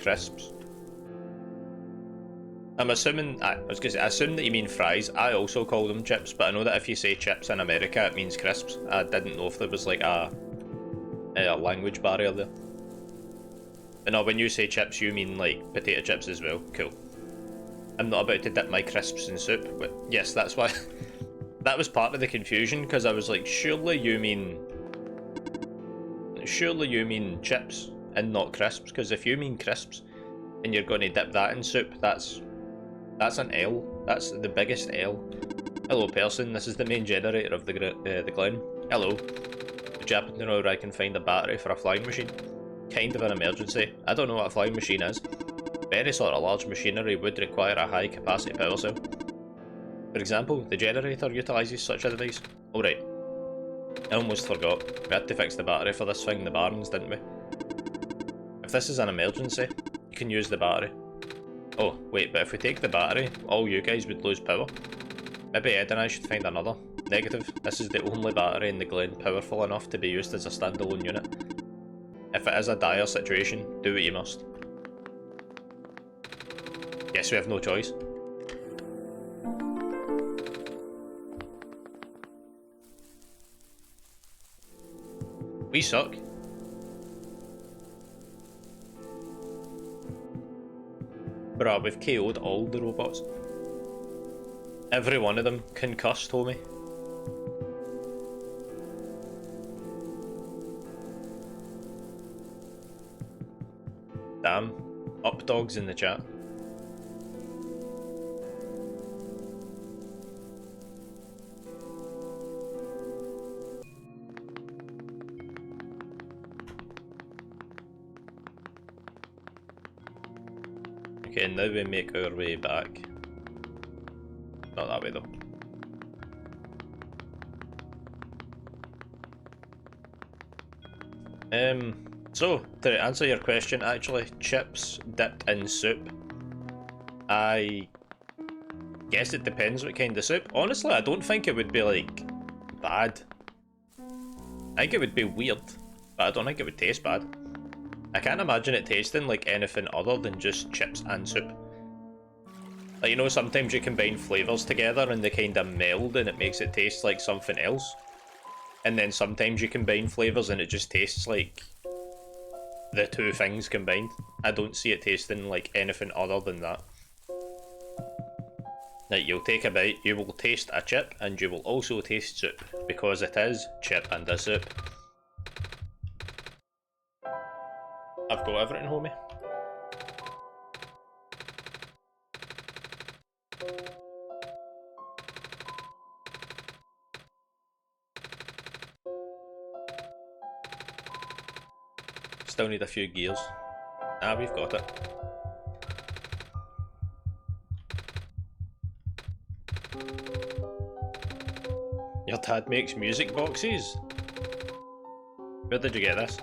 crisps? I'm assuming, I assume that you mean fries. I also call them chips, but I know that if you say chips in America, it means crisps. I didn't know if there was like a language barrier there. But no, when you say chips, you mean like potato chips as well. Cool. I'm not about to dip my crisps in soup, but yes, that's why. That was part of the confusion, because I was like, surely you mean chips and not crisps, because if you mean crisps and you're going to dip that in soup, that's an L. That's the biggest L. Hello person, this is the main generator of the Glen. Hello. Would you happen to know where I can find a battery for a flying machine? Kind of an emergency. I don't know what a flying machine is. Any sort of large machinery would require a high capacity power cell. For example, the generator utilises such a device. Alright. I almost forgot. We had to fix the battery for this thing in the barns, didn't we? If this is an emergency, you can use the battery. Oh, wait, but if we take the battery, all you guys would lose power. Maybe Ed and I should find another. Negative. This is the only battery in the Glen powerful enough to be used as a standalone unit. If it is a dire situation, do what you must. Guess we have no choice. We suck. Bruh, we've KO'd all the robots. Every one of them concussed, homie. Damn. Up dogs in the chat. Okay, and now we make our way back. Not that way though. So, to answer your question, actually, chips dipped in soup. I guess it depends what kind of soup. Honestly, I don't think it would be, like, bad. I think it would be weird, but I don't think it would taste bad. I can't imagine it tasting like anything other than just chips and soup. Like, you know, sometimes you combine flavours together and they kind of meld and it makes it taste like something else. And then sometimes you combine flavours and it just tastes like the two things combined. I don't see it tasting like anything other than that. Like, you'll take a bite, you will taste a chip, and you will also taste soup, because it is chip and a soup. I've got everything, homie. Still need a few gears. Ah, we've got it. Your dad makes music boxes? Where did you get this?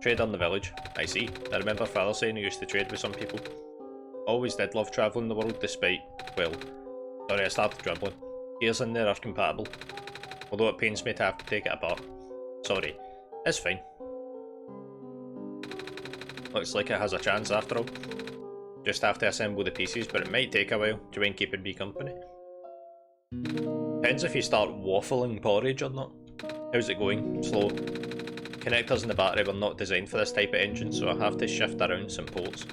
Trader in the village. I see. I remember father saying he used to trade with some people. Always did love travelling the world despite, well, sorry, I started dribbling. Gears in there are compatible. Although it pains me to have to take it apart. Sorry. It's fine. Looks like it has a chance after all. Just have to assemble the pieces, but it might take a while. Do you mind keeping me company? Depends if you start waffling porridge or not. How's it going? Slow. Connectors in the battery were not designed for this type of engine, so I have to shift around some ports.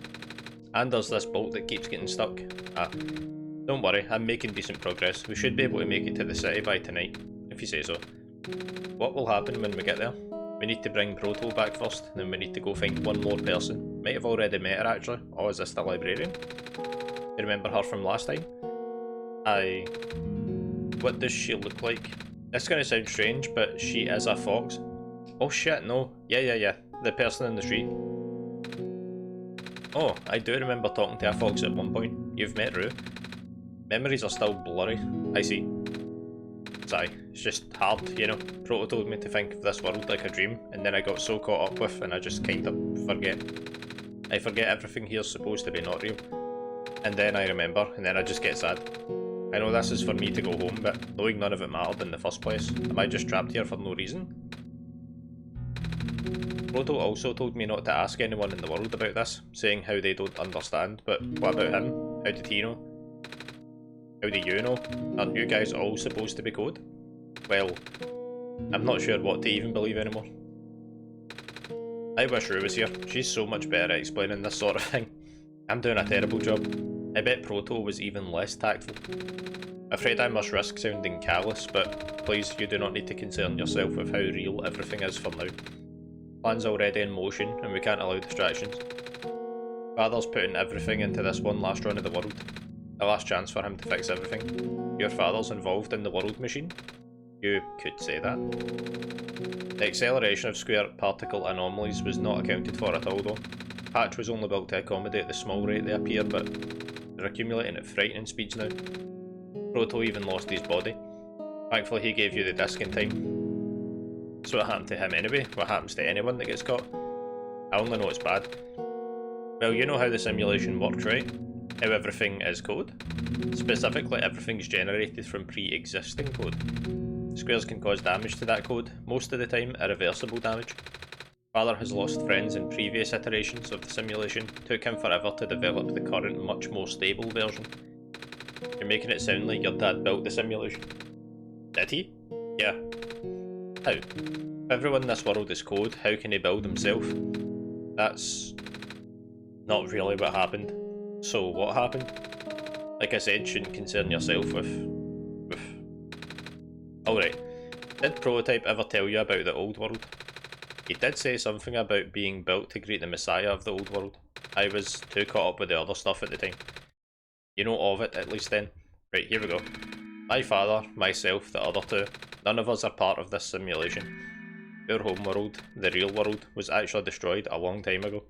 And there's this bolt that keeps getting stuck. Ah, don't worry, I'm making decent progress. We should be able to make it to the city by tonight, if you say so. What will happen when we get there? We need to bring Proto back first, then we need to go find one more person. Might have already met her actually. Oh, is this the librarian? You remember her from last time? What does she look like? This is gonna sound strange, but she is a fox. Oh shit, no. Yeah. The person in the street. Oh, I do remember talking to a fox at one point. You've met Rue. Memories are still blurry. I see. Sorry, it's just hard, you know. Proto told me to think of this world like a dream, and then I got so caught up with, and I just kind of forget. I forget everything here's supposed to be not real. And then I remember, and then I just get sad. I know this is for me to go home, but knowing none of it mattered in the first place, am I just trapped here for no reason? Proto also told me not to ask anyone in the world about this, saying how they don't understand, but what about him? How did he know? How do you know? Aren't you guys all supposed to be code? Well, I'm not sure what to even believe anymore. I wish Rue was here. She's so much better at explaining this sort of thing. I'm doing a terrible job. I bet Proto was even less tactful. Afraid I must risk sounding callous, but please, you do not need to concern yourself with how real everything is for now. Plan's already in motion, and we can't allow distractions. Father's putting everything into this one last run of the world. The last chance for him to fix everything. Your father's involved in the world machine? You could say that. The acceleration of square particle anomalies was not accounted for at all though. Patch was only built to accommodate the small rate they appear, but they're accumulating at frightening speeds now. Proto even lost his body. Thankfully he gave you the disc in time. So what happened to him anyway? What happens to anyone that gets caught? I only know it's bad. Well, you know how the simulation works, right? How everything is code. Specifically, everything's generated from pre-existing code. Squares can cause damage to that code, most of the time irreversible damage. Father has lost friends in previous iterations of the simulation. Took him forever to develop the current, much more stable version. You're making it sound like your dad built the simulation. Did he? Yeah. How? If everyone in this world is code, how can he build himself? That's not really what happened. So what happened? Like I said, shouldn't concern yourself with... Alright, did Prototype ever tell you about the old world? He did say something about being built to greet the messiah of the old world. I was too caught up with the other stuff at the time. You know of it, at least then. Right, here we go. My father, myself, the other two, none of us are part of this simulation. Our home world, the real world, was actually destroyed a long time ago.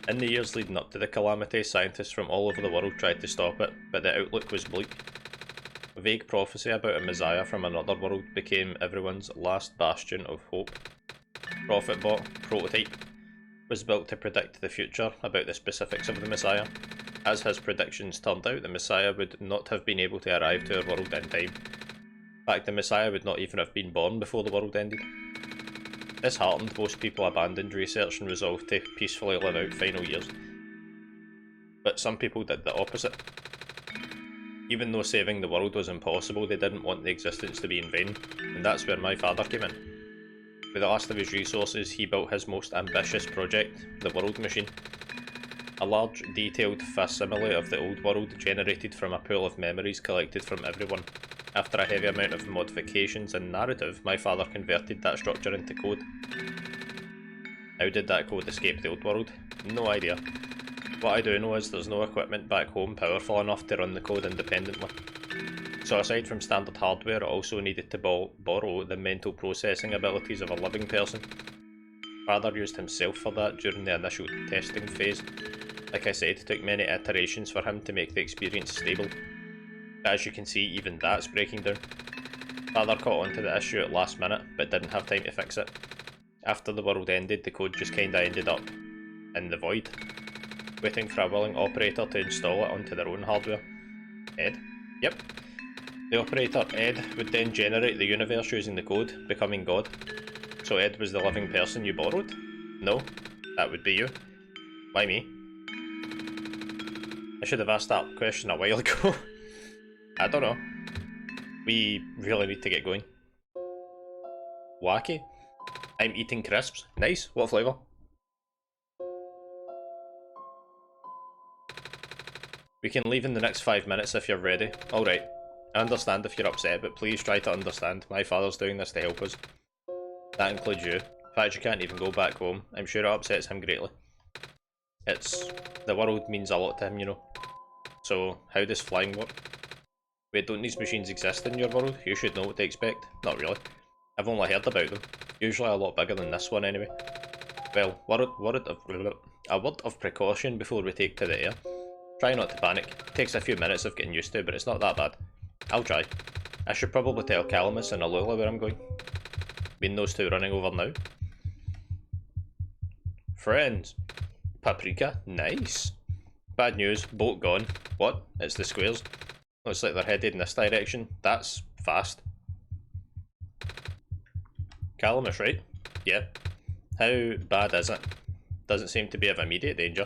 In the years leading up to the calamity, scientists from all over the world tried to stop it, but the outlook was bleak. A vague prophecy about a messiah from another world became everyone's last bastion of hope. Prophetbot Prototype was built to predict the future about the specifics of the messiah. As his predictions turned out, the messiah would not have been able to arrive to our world in time. In fact, the messiah would not even have been born before the world ended. This heartened most people, abandoned research and resolved to peacefully live out final years. But some people did the opposite. Even though saving the world was impossible, they didn't want the existence to be in vain, and that's where my father came in. With the last of his resources, he built his most ambitious project, the World Machine. A large, detailed facsimile of the old world generated from a pool of memories collected from everyone. After a heavy amount of modifications and narrative, my father converted that structure into code. How did that code escape the old world? No idea. What I do know is there's no equipment back home powerful enough to run the code independently. So aside from standard hardware, it also needed to borrow the mental processing abilities of a living person. Father used himself for that during the initial testing phase. Like I said, it took many iterations for him to make the experience stable. As you can see, even that's breaking down. Father caught onto the issue at last minute, but didn't have time to fix it. After the world ended, the code just kinda ended up in the void, waiting for a willing operator to install it onto their own hardware. Ed? Yep. The operator, Ed, would then generate the universe using the code, becoming God. So Ed was the living person you borrowed? No, that would be you. Why me? I should have asked that question a while ago. I don't know. We really need to get going. Wacky? I'm eating crisps. Nice. What flavour? We can leave in the next 5 minutes if you're ready. Alright. I understand if you're upset, but please try to understand. My father's doing this to help us. That includes you. In fact, you can't even go back home. I'm sure it upsets him greatly. The world means a lot to him, you know. So, how does flying work? Wait, don't these machines exist in your world? You should know what to expect. Not really. I've only heard about them. Usually a lot bigger than this one anyway. Well, a word of precaution before we take to the air. Try not to panic. It takes a few minutes of getting used to, but it's not that bad. I'll try. I should probably tell Calamus and Alula where I'm going. Mean those two running over now? Friends. Paprika? Nice. Bad news, boat gone. What? It's the squares. Looks like they're headed in this direction. That's fast. Calamus, right? Yeah. How bad is it? Doesn't seem to be of immediate danger.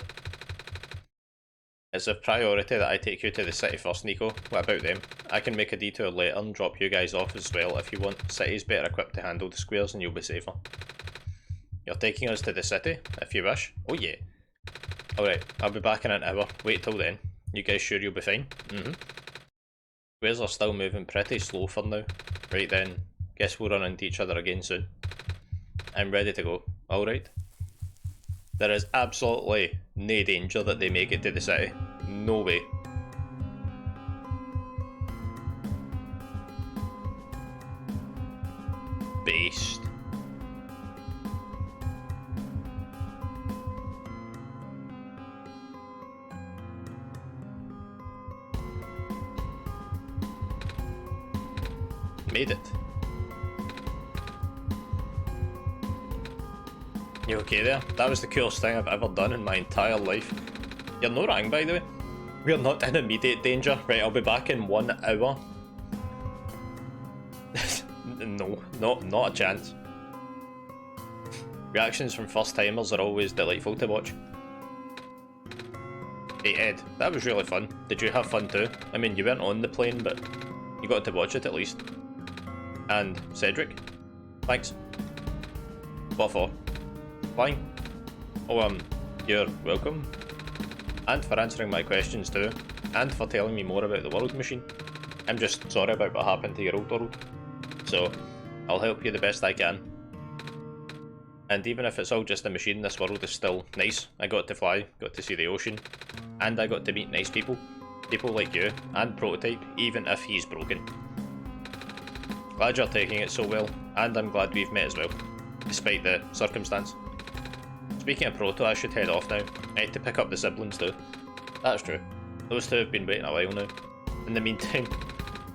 It's a priority that I take you to the city first, Nico. What about them? I can make a detour later and drop you guys off as well if you want. City's better equipped to handle the squares and you'll be safer. You're taking us to the city, if you wish? Oh yeah. Alright, I'll be back in an hour. Wait till then. You guys sure you'll be fine? Squares are still moving pretty slow for now. Right then, guess we'll run into each other again soon. I'm ready to go. Alright. There is absolutely no danger that they make it to the city. No way. Based. Made it. You okay there? That was the coolest thing I've ever done in my entire life. You're no wrong, by the way. We're not in immediate danger. Right, I'll be back in 1 hour. No, not a chance. Reactions from first timers are always delightful to watch. Hey Ed, that was really fun. Did you have fun too? I mean, you weren't on the plane, but you got to watch it at least. And Cedric, thanks. What for? Flying? Oh, you're welcome. And for answering my questions too. And for telling me more about the World Machine. I'm just sorry about what happened to your old world. So, I'll help you the best I can. And even if it's all just a machine, this world is still nice. I got to fly, got to see the ocean, and I got to meet nice people. People like you, and Prototype, even if he's broken. Glad you're taking it so well, and I'm glad we've met as well, despite the circumstance. Speaking of Proto, I should head off now. I need to pick up the siblings too. That's true. Those two have been waiting a while now. In the meantime,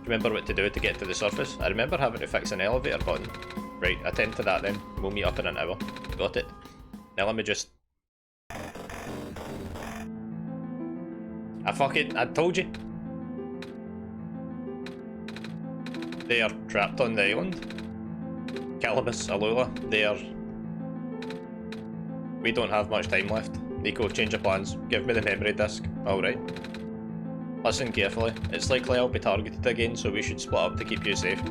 remember what to do to get to the surface? I remember having to fix an elevator button. Right, attend to that then. We'll meet up in an hour. Got it. Now let me just... fuck it, I told you. They are trapped on the island. Calibus, Alula, they are... We don't have much time left. Nico, change of plans. Give me the memory disk. Alright. Listen carefully. It's likely I'll be targeted again, so we should split up to keep you safe.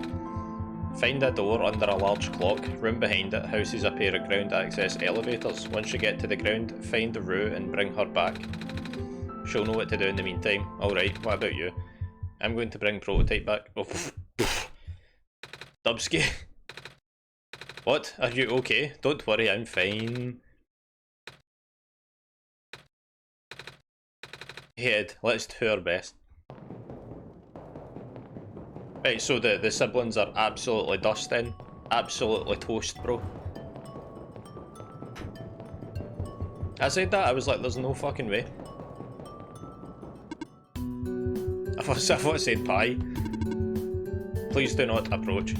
Find a door under a large clock. Room behind it houses a pair of ground access elevators. Once you get to the ground, find Rue and bring her back. She'll know what to do in the meantime. Alright, what about you? I'm going to bring Prototype back. Oh, Dubsky. What? Are you okay? Don't worry, I'm fine. Head, let's do our best. Right, so the siblings are absolutely dust then. Absolutely toast, bro. I said that, I was like, there's no fucking way. I thought I said pie. Please do not approach.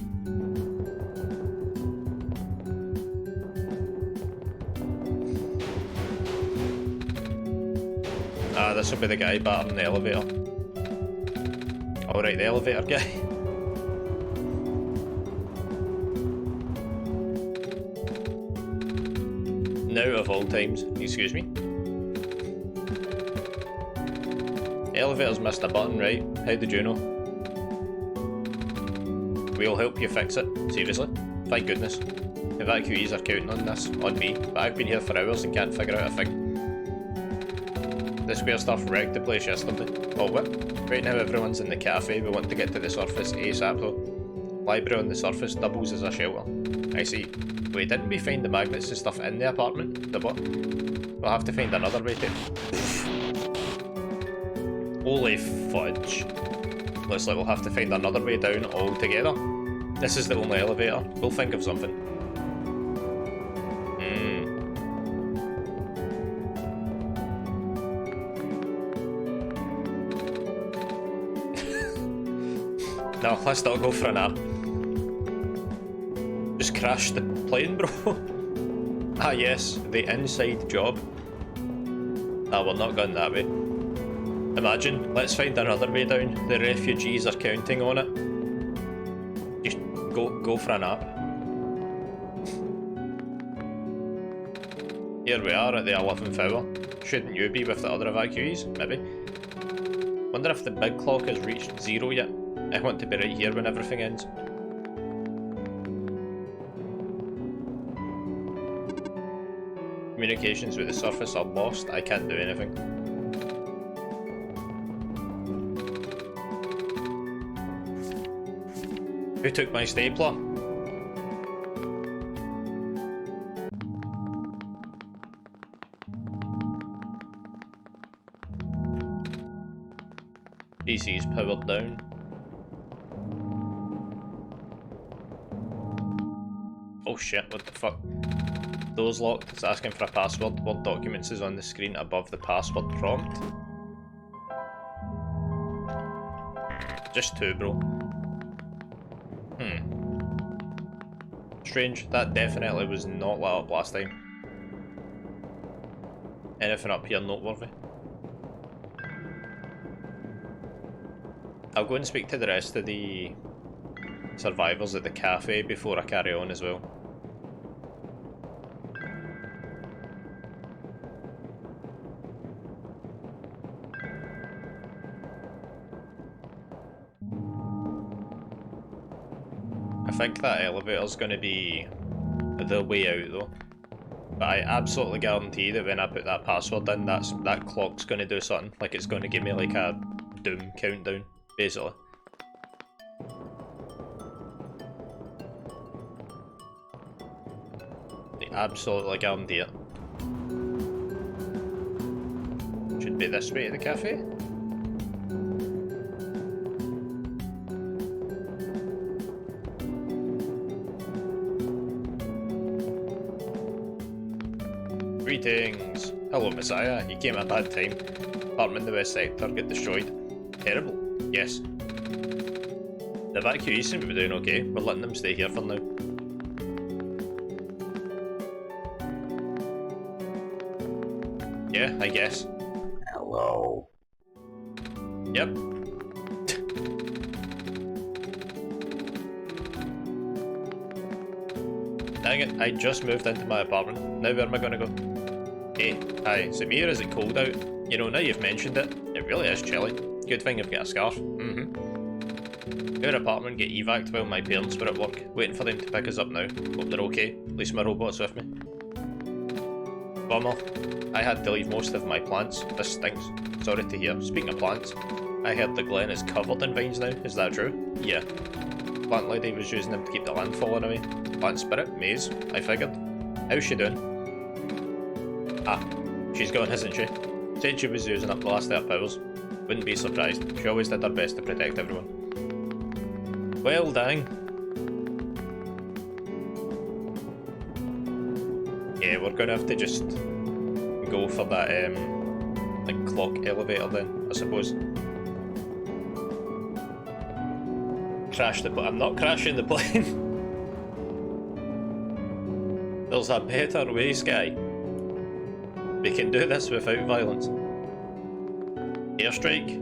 Ah, this will be the guy battering the elevator. Alright, the elevator guy. Now of all times, excuse me. Elevator's missed a button, right? How did you know? We'll help you fix it. Seriously? Thank goodness. Evacuees are counting on this, on me, but I've been here for hours and can't figure out a thing. The square stuff wrecked the place yesterday. Oh what? Right now everyone's in the cafe, we want to get to the surface ASAP though. Library on the surface doubles as a shelter. I see. Wait, didn't we find the magnets and stuff in the apartment? The what? We'll have to find another way to... Holy fudge. Looks like we'll have to find another way down altogether. This is the only elevator. We'll think of something. No, let's not go for a nap. Just crash the plane, bro. Ah yes, the inside job. Ah, we're not going that way. Imagine, let's find another way down. The refugees are counting on it. Just go for a nap. Here we are at the 11th hour. Shouldn't you be with the other evacuees? Maybe. Wonder if the big clock has reached 0 yet. I want to be right here when everything ends. Communications with the surface are lost. I can't do anything. Who took my stapler? PC is powered down. Oh shit, what the fuck? Door's locked, it's asking for a password. Word documents is on the screen above the password prompt. Just 2, bro. Strange, that definitely was not lit up last time. Anything up here noteworthy? I'll go and speak to the rest of the survivors at the cafe before I carry on as well. I think that elevator's going to be the way out though. But I absolutely guarantee that when I put that password in, that clock's going to do something. Like it's going to give me like a doom countdown, basically. I absolutely guarantee it. Should be this way to the cafe. Greetings! Hello, Messiah. You came at a bad time. Apartment in the West Sector got destroyed. Terrible. Yes. The evacuees seem to be doing okay. We're letting them stay here for now. Yeah, I guess. Hello. Yep. Dang it, I just moved into my apartment. Now where am I gonna go? Hey, hi, is it me or is it cold out? You know, now you've mentioned it, it really is chilly. Good thing I've got a scarf. Our apartment get evac'd while my parents were at work, waiting for them to pick us up now. Hope they're okay, at least my robot's with me. Bummer. I had to leave most of my plants. This stinks. Sorry to hear. Speaking of plants, I heard the glen is covered in vines now. Is that true? Yeah. Plant lady was using them to keep the land falling away. Plant spirit, Maze, I figured. How's she doing? Ah, she's gone, isn't she? Said she was using up the last of her powers. Wouldn't be surprised. She always did her best to protect everyone. Well, dang. Yeah, we're gonna have to just go for that, like, clock elevator then, I suppose. Crash the plane. I'm not crashing the plane. There's a better way, Sky. We can do this without violence. Airstrike?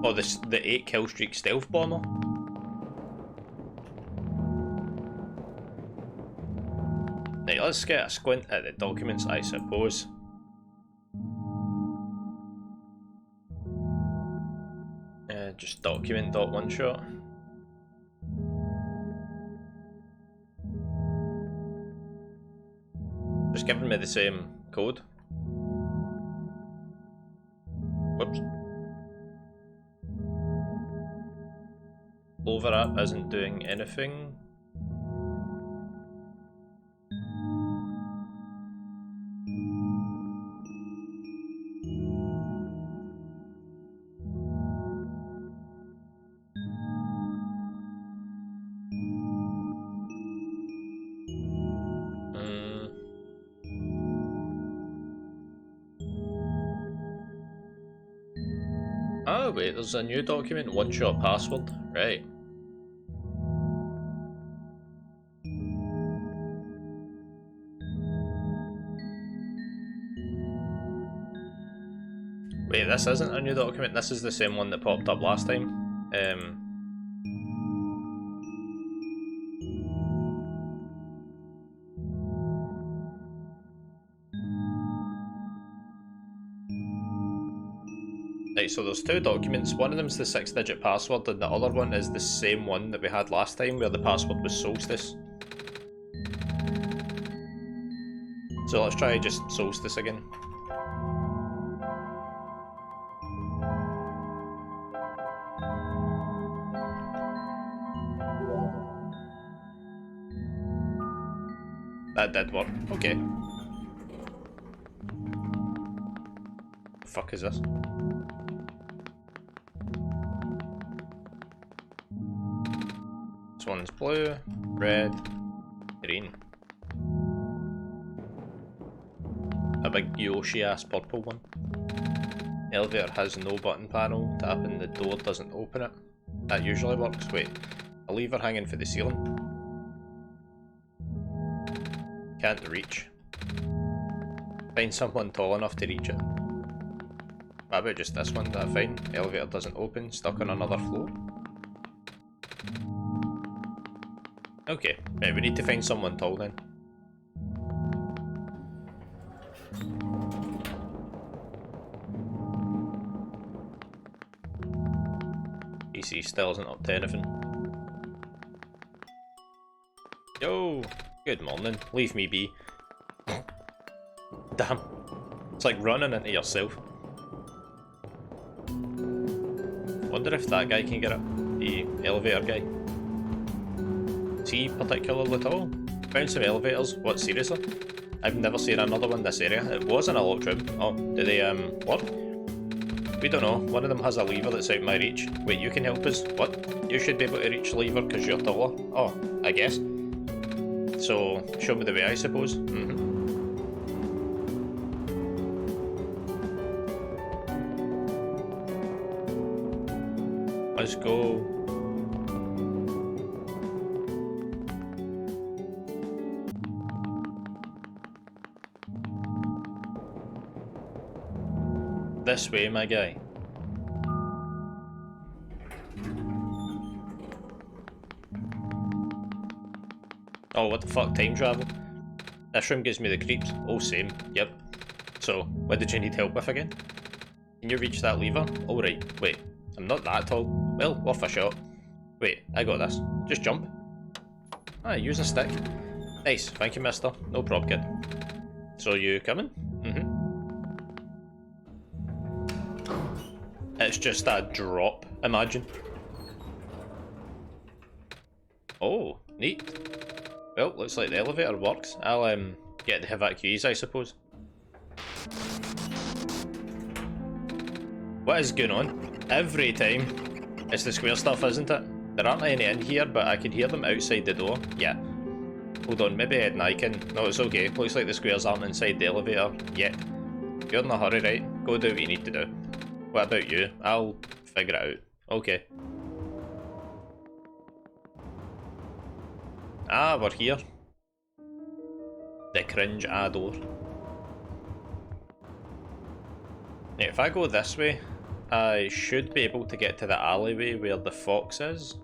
Oh, the 8 kill streak stealth bomber? Right, let's get a squint at the documents, I suppose. Just document.oneshot. Just giving me the same code. Whoops. Clover app isn't doing anything. Oh wait, there's a new document, Oneshot password, right. Wait, this isn't a new document, this is the same one that popped up last time. Right, so there's 2 documents. One of them's the 6-digit password, and the other one is the same one that we had last time, where the password was Solstice. So let's try just Solstice again. That did work. Okay. The fuck is this? This one's blue, red, green. A big Yoshi-ass purple one. Elevator has no button panel. Tapping the door doesn't open it. That usually works. Wait, a lever hanging for the ceiling. Can't reach. Find someone tall enough to reach it. What about just this one? That fine? Elevator doesn't open. Stuck on another floor. Okay, right, we need to find someone tall then. PC still isn't up to anything. Yo! Good morning, leave me be. Damn. It's like running into yourself. Wonder if that guy can get up. The elevator guy. Is he particularly tall? Found some elevators. What, seriously? I've never seen another one this area. It was an locked room. Oh, do they, work? We don't know. One of them has a lever that's out my reach. Wait, you can help us? What? You should be able to reach the lever because you're taller. Oh, I guess. So, show me the way, I suppose. Let's go. This way, my guy. Oh, what the fuck? Time travel? This room gives me the creeps. Oh, same. Yep. So, what did you need help with again? Can you reach that lever? Oh, right. Wait. I'm not that tall. Well, worth a shot. Wait, I got this. Just jump. Ah, use a stick. Nice. Thank you, mister. No prob, kid. So, you coming? Mm-hmm. It's just a drop, imagine. Oh, neat. Well, looks like the elevator works. I'll get the evacuees, I suppose. What is going on? Every time. It's the square stuff, isn't it? There aren't any in here, but I can hear them outside the door. Yeah. Hold on, maybe Ed and I can. No, it's okay. Looks like the squares aren't inside the elevator yet. You're in a hurry, right? Go do what you need to do. What about you? I'll figure it out. Okay. Ah, we're here. The cringe door. Now, if I go this way, I should be able to get to the alleyway where the fox is.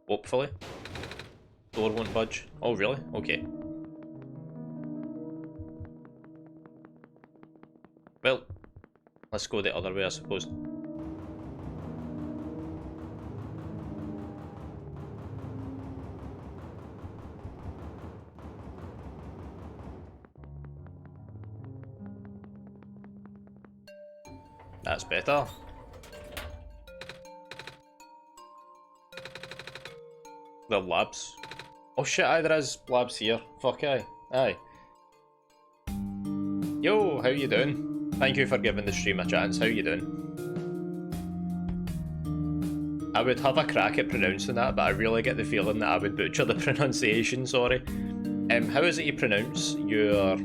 Hopefully. Door won't budge. Oh, really? Okay. Well, let's go the other way, I suppose. That's better. The labs. Oh shit, aye, there is labs here. Fuck aye. Aye. Yo, how you doing? Thank you for giving the stream a chance. How you doing? I would have a crack at pronouncing that, but I really get the feeling that I would butcher the pronunciation, sorry. How is it you pronounce your...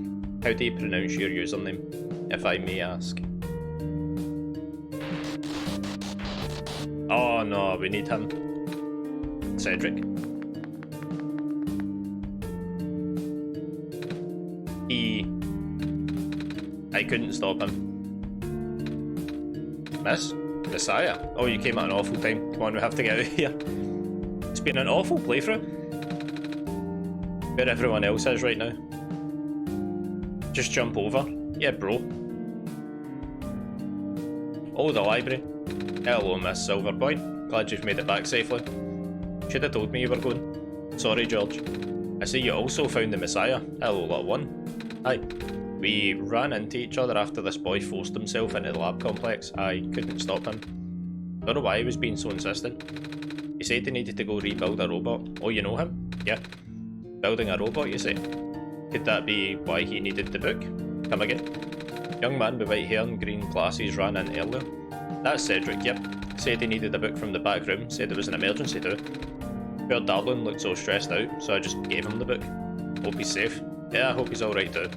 How do you pronounce your username, if I may ask? Oh no, we need him. Cedric. I couldn't stop him. Miss? Messiah? Oh, you came at an awful time. Come on, we have to get out of here. It's been an awful playthrough. Where everyone else is right now. Just jump over. Yeah, bro. Oh, the library. Hello, Miss Silverpoint. Glad you've made it back safely. Should have told me you were going. Sorry, George. I see you also found the Messiah. Hello, little one. Hi. We ran into each other after this boy forced himself into the lab complex. I couldn't stop him. Don't know why he was being so insistent. He said he needed to go rebuild a robot. Oh, you know him? Yeah. Building a robot, you say? Could that be why he needed the book? Come again? Young man with white hair and green glasses ran in earlier. That's Cedric, yep. Said he needed a book from the back room, said it was an emergency too. Poor darling looked so stressed out, so I just gave him the book. Hope he's safe. Yeah, I hope he's alright too.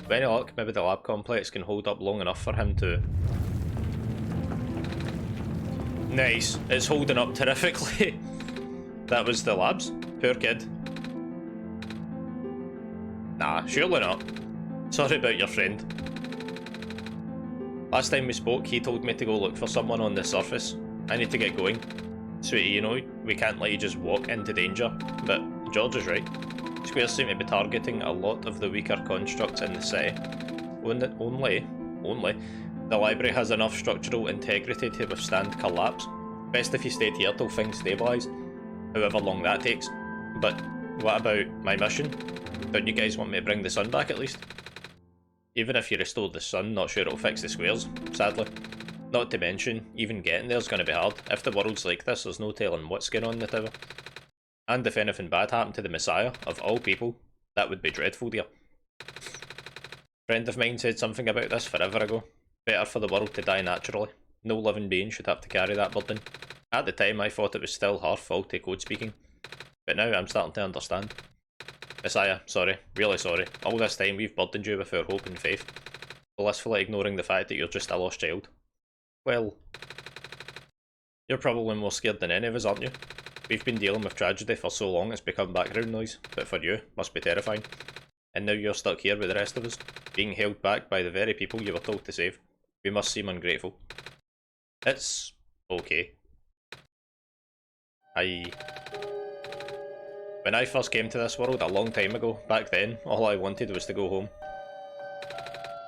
With any luck, maybe the lab complex can hold up long enough for him to... Nice, it's holding up terrifically. That was the labs? Poor kid. Nah, surely not. Sorry about your friend. Last time we spoke, he told me to go look for someone on the surface. I need to get going. Sweetie, you know, we can't let you just walk into danger. But George is right. Squares seem to be targeting a lot of the weaker constructs in the city. Only, the library has enough structural integrity to withstand collapse. Best if you stayed here till things stabilise, however long that takes. But what about my mission? Don't you guys want me to bring the sun back at least? Even if you restore the sun, not sure it'll fix the squares, sadly. Not to mention, even getting there's gonna be hard. If the world's like this, there's no telling what's going on in the tower. And if anything bad happened to the Messiah, of all people, that would be dreadful, dear. Friend of mine said something about this forever ago. Better for the world to die naturally. No living being should have to carry that burden. At the time, I thought it was still her faulty code speaking. But now I'm starting to understand. Messiah, sorry. Really sorry. All this time we've burdened you with our hope and faith, blissfully ignoring the fact that you're just a lost child. Well, You're probably more scared than any of us, aren't you? We've been dealing with tragedy for so long it's become background noise, but for you, must be terrifying. And now you're stuck here with the rest of us, being held back by the very people you were told to save. We must seem ungrateful. It's okay. When I first came to this world a long time ago, back then, all I wanted was to go home.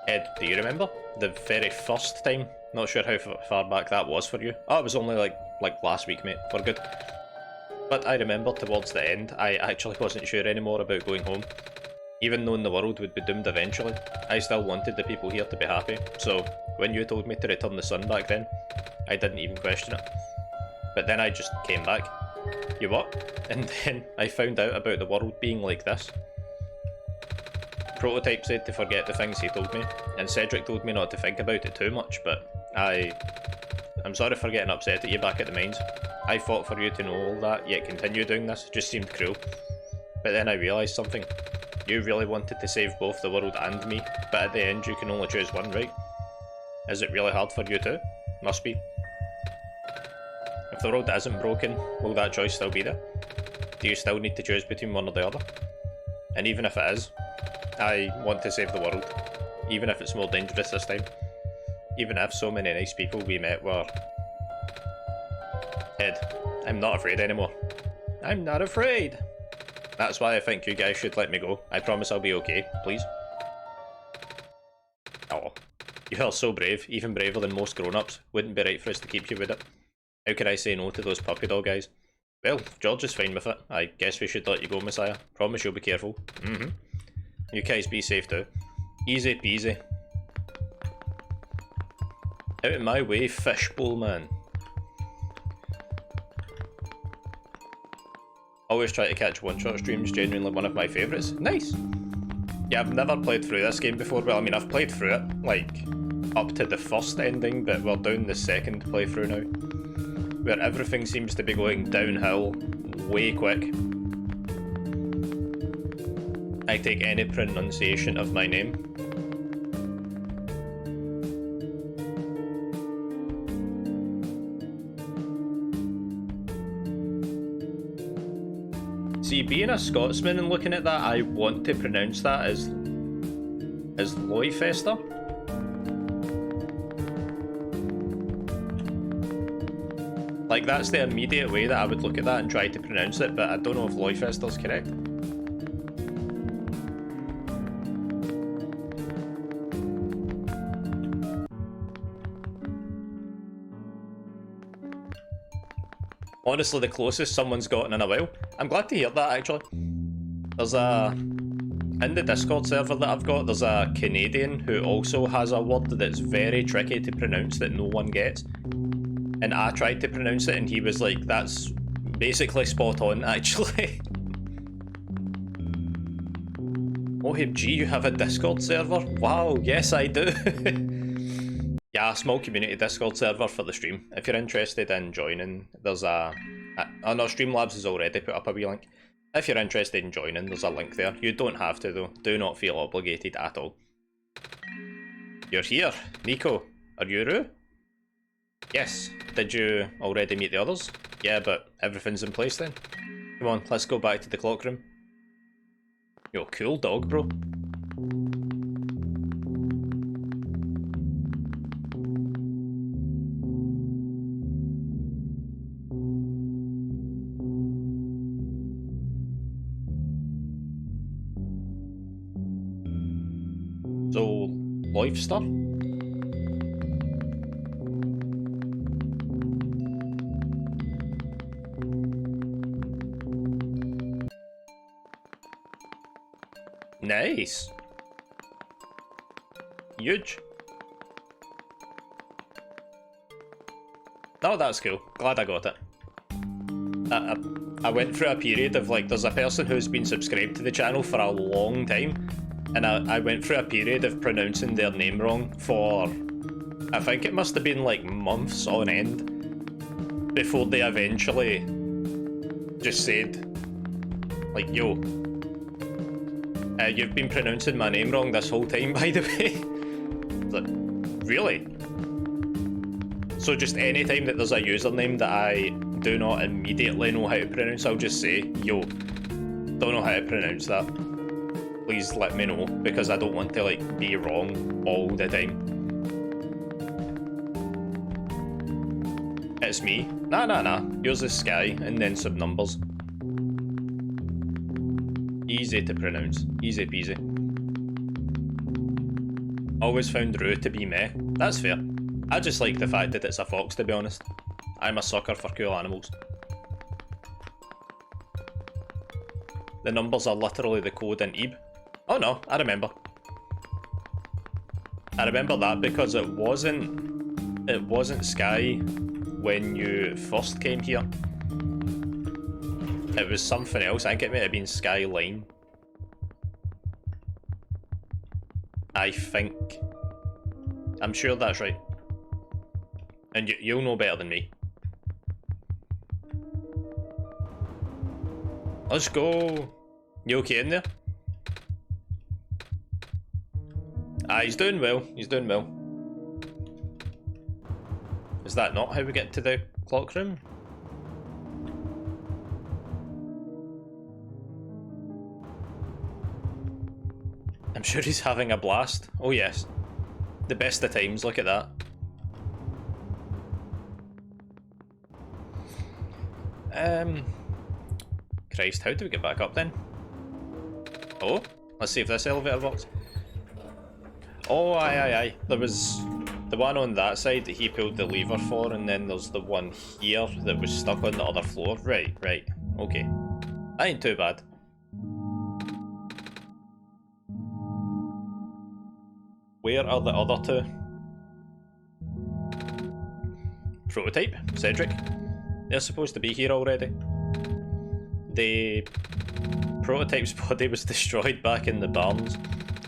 Ed, do you remember? The very first time? Not sure how far back that was for you. Oh, it was only like last week, mate. We're good. But I remember towards the end, I actually wasn't sure anymore about going home. Even knowing the world would be doomed eventually, I still wanted the people here to be happy. So, when you told me to return the sun back then, I didn't even question it. But then I just came back. You what? And then I found out about the world being like this. Prototype said to forget the things he told me, and Cedric told me not to think about it too much, but I'm sorry for getting upset at you back at the mines. I fought for you to know all that, yet continue doing this just seemed cruel. But then I realised something. You really wanted to save both the world and me, but at the end you can only choose one, right? Is it really hard for you too? Must be. If the road isn't broken, will that choice still be there? Do you still need to choose between one or the other? And even if it is, I want to save the world. Even if it's more dangerous this time. Even if so many nice people we met were... Ed, I'm not afraid anymore. I'm not afraid! That's why I think you guys should let me go. I promise I'll be okay, please. Oh, you are so brave, even braver than most grown-ups. Wouldn't be right for us to keep you with it. How could I say no to those puppy dog guys? Well, George is fine with it. I guess we should let you go, Messiah. Promise you'll be careful. You guys be safe too. Easy peasy. Out of my way, fishbowl man. Always try to catch one-shot streams, genuinely one of my favourites. Nice! Yeah, I've never played through this game before. Well, I mean, I've played through it, like, up to the first ending, but we're down the second playthrough now. Where everything seems to be going downhill way quick. I take any pronunciation of my name. See, being a Scotsman and looking at that, I want to pronounce that as Loyfester. Like, that's the immediate way that I would look at that and try to pronounce it, but I don't know if Loyfester's correct. Honestly, the closest someone's gotten in a while. I'm glad to hear that, actually. There's in the Discord server that I've got, there's a Canadian who also has a word that's very tricky to pronounce that no one gets. And I tried to pronounce it and he was like, that's basically spot on, actually. OMG, you have a Discord server? Wow, yes I do. Yeah, a small community Discord server for the stream. If you're interested in joining, there's oh no, Streamlabs has already put up a wee link. If you're interested in joining, there's a link there. You don't have to though. Do not feel obligated at all. You're here. Nico, are you Rue? Yes. Did you already meet the others? Yeah, but everything's in place then. Come on, let's go back to the clock room. Yo, cool dog, bro. So, Loyfster? Nice. Huge. Oh, that's cool. Glad I got it. I went through a period of, like, there's a person who's been subscribed to the channel for a long time, and I went through a period of pronouncing their name wrong for, I think it must have been like months on end, before they eventually just said, like, yo, you've been pronouncing my name wrong this whole time, by the way. It's like, really? So just any time that there's a username that I do not immediately know how to pronounce, I'll just say, yo, don't know how to pronounce that. Please let me know, because I don't want to like be wrong all the time. It's me. Nah. Yours is Sky, and then some numbers. Easy to pronounce. Easy peasy. Always found Rue to be meh. That's fair. I just like the fact that it's a fox, to be honest. I'm a sucker for cool animals. The numbers are literally the code in Ebe. Oh no, I remember. I remember that because it wasn't Sky when you first came here. It was something else. I think it might have been Skyline. I think. I'm sure that's right. And you'll know better than me. Let's go. You okay in there? Ah, he's doing well. He's doing well. Is that not how we get to the clock room? I'm sure he's having a blast. Oh yes. The best of times, look at that. Christ, how do we get back up then? Oh, let's see if this elevator works. Oh, aye. There was the one on that side that he pulled the lever for, and then there's the one here that was stuck on the other floor. Right. Okay. That ain't too bad. Where are the other two? Prototype, Cedric. They're supposed to be here already. The prototype's body was destroyed back in the barns,